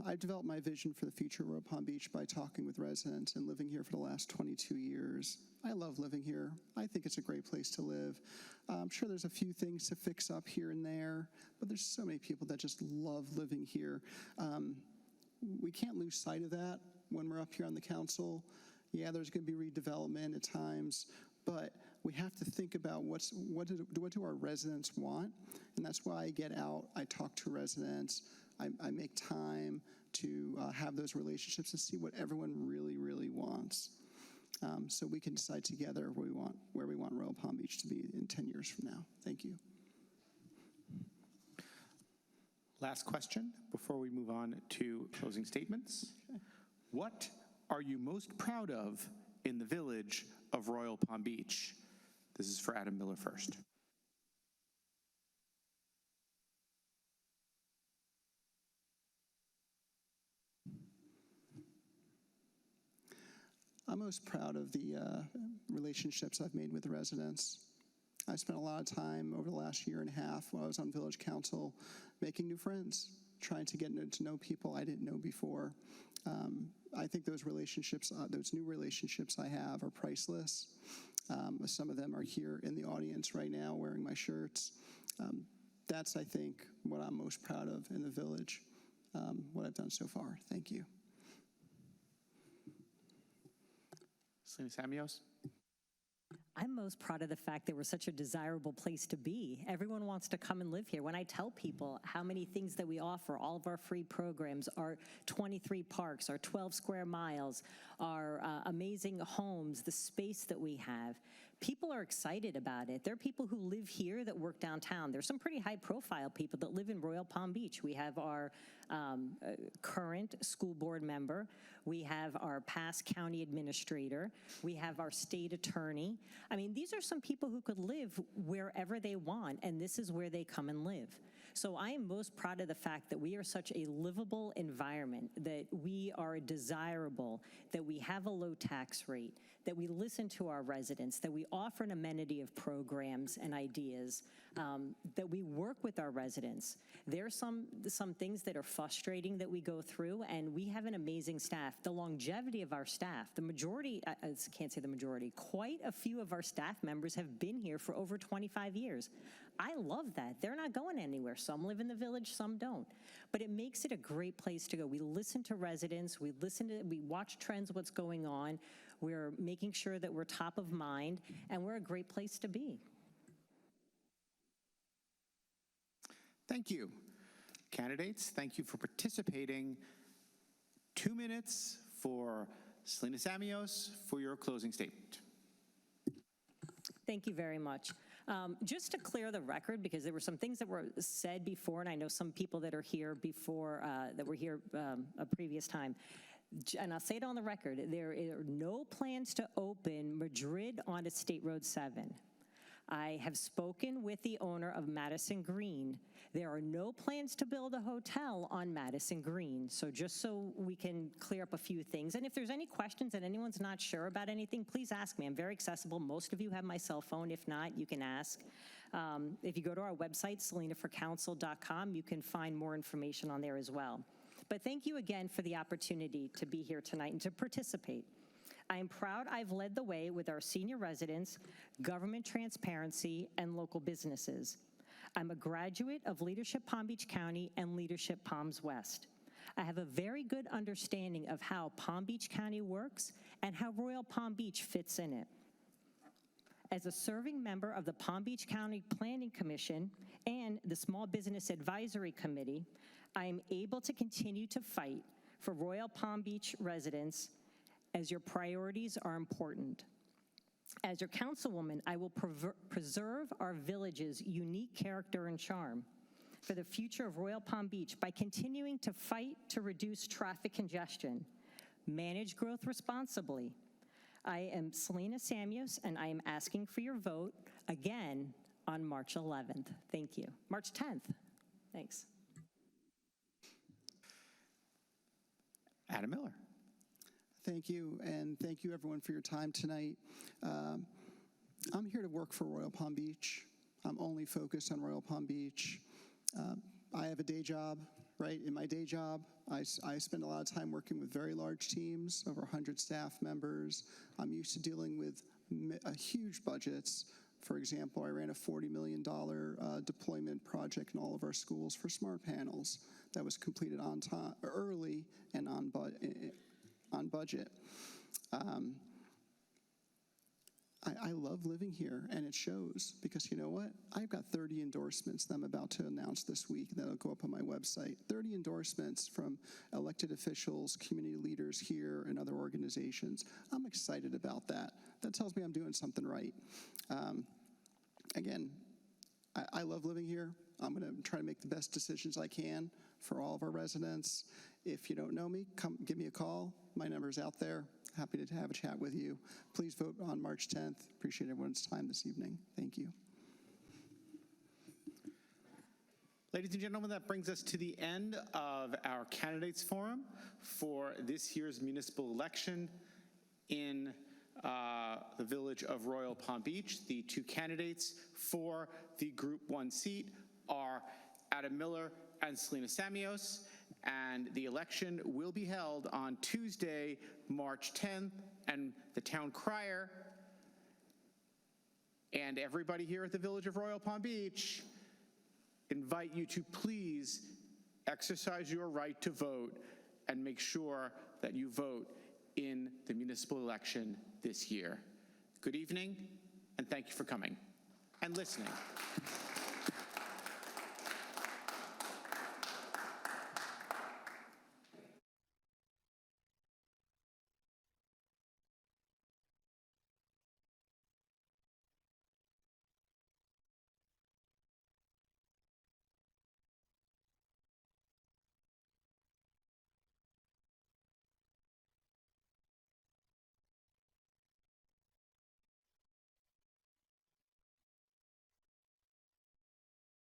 I've developed my vision for the future of Royal Palm Beach by talking with residents and living here for the last 22 years. I love living here. I think it's a great place to live. I'm sure there's a few things to fix up here and there, but there's so many people that just love living here. We can't lose sight of that when we're up here on the council. Yeah, there's going to be redevelopment at times, but we have to think about what do our residents want, and that's why I get out, I talk to residents, I make time to have those relationships and see what everyone really, really wants, so we can decide together where we want Royal Palm Beach to be in 10 years from now. Thank you. Last question before we move on to closing statements. Okay. What are you most proud of in the village of Royal Palm Beach? This is for Adam Miller first. I'm most proud of the relationships I've made with residents. I spent a lot of time over the last year and a half while I was on village council making new friends, trying to get to know people I didn't know before. I think those relationships, those new relationships I have are priceless. Some of them are here in the audience right now wearing my shirts. That's, I think, what I'm most proud of in the village, what I've done so far. Thank you. Selena Samios? I'm most proud of the fact that we're such a desirable place to be. Everyone wants to come and live here. When I tell people how many things that we offer, all of our free programs, our 23 parks, our 12 square miles, our amazing homes, the space that we have, people are excited about it. There are people who live here that work downtown. There's some pretty high-profile people that live in Royal Palm Beach. We have our current school board member. We have our past county administrator. We have our state attorney. I mean, these are some people who could live wherever they want, and this is where they come and live. So I am most proud of the fact that we are such a livable environment, that we are desirable, that we have a low tax rate, that we listen to our residents, that we offer an amenity of programs and ideas, that we work with our residents. There are some things that are frustrating that we go through, and we have an amazing staff. The longevity of our staff, the majority, I can't say the majority, quite a few of our staff members have been here for over 25 years. I love that. They're not going anywhere. Some live in the village, some don't. But it makes it a great place to go. We listen to residents, we watch trends, what's going on. We're making sure that we're top of mind, and we're a great place to be. Thank you. Candidates, thank you for participating. 2 minutes for Selena Samios for your closing statement. Thank you very much. Just to clear the record, because there were some things that were said before, and I know some people that are here before, that were here a previous time, and I'll say it on the record, there are no plans to open Madrid onto State Road 7. I have spoken with the owner of Madison Green. There are no plans to build a hotel on Madison Green. So just so we can clear up a few things. And if there's any questions and anyone's not sure about anything, please ask me. I'm very accessible. Most of you have my cell phone. If not, you can ask. If you go to our website, selenaforcouncil.com, you can find more information on there as well. But thank you again for the opportunity to be here tonight and to participate. I am proud I've led the way with our senior residents, government transparency, and local businesses. I'm a graduate of Leadership Palm Beach County and Leadership Palms West. I have a very good understanding of how Palm Beach County works and how Royal Palm Beach fits in it. As a serving member of the Palm Beach County Planning Commission and the Small Business Advisory Committee, I am able to continue to fight for Royal Palm Beach residents as your priorities are important. As your councilwoman, I will preserve our village's unique character and charm for the future of Royal Palm Beach by continuing to fight to reduce traffic congestion, manage growth responsibly. I am Selena Samios, and I am asking for your vote again on March 11th. Thank you. March 10th. Thanks. Adam Miller. Thank you, and thank you everyone for your time tonight. I'm here to work for Royal Palm Beach. I'm only focused on Royal Palm Beach. I have a day job, right? In my day job, I spend a lot of time working with very large teams, over 100 staff members. I'm used to dealing with huge budgets. For example, I ran a $40 million deployment project in all of our schools for smart panels that was completed on time, early and on budget. I love living here, and it shows, because you know what? I've got 30 endorsements that I'm about to announce this week that'll go up on my website. 30 endorsements from elected officials, community leaders here, and other organizations. I'm excited about that. That tells me I'm doing something right. Again, I love living here. I'm going to try to make the best decisions I can for all of our residents. If you don't know me, come give me a call. My number's out there. Happy to have a chat with you. Please vote on March 10th. Appreciate everyone's time this evening. Thank you. Ladies and gentlemen, that brings us to the end of our candidates forum for this year's municipal election in the village of Royal Palm Beach. The two candidates for the Group 1 seat are Adam Miller and Selena Samios, and the election will be held on Tuesday, March 10th, and the town crier and everybody here at the village of Royal Palm Beach invite you to please exercise your right to vote and make sure that you vote in the municipal election this year. Good evening, and thank you for coming and listening.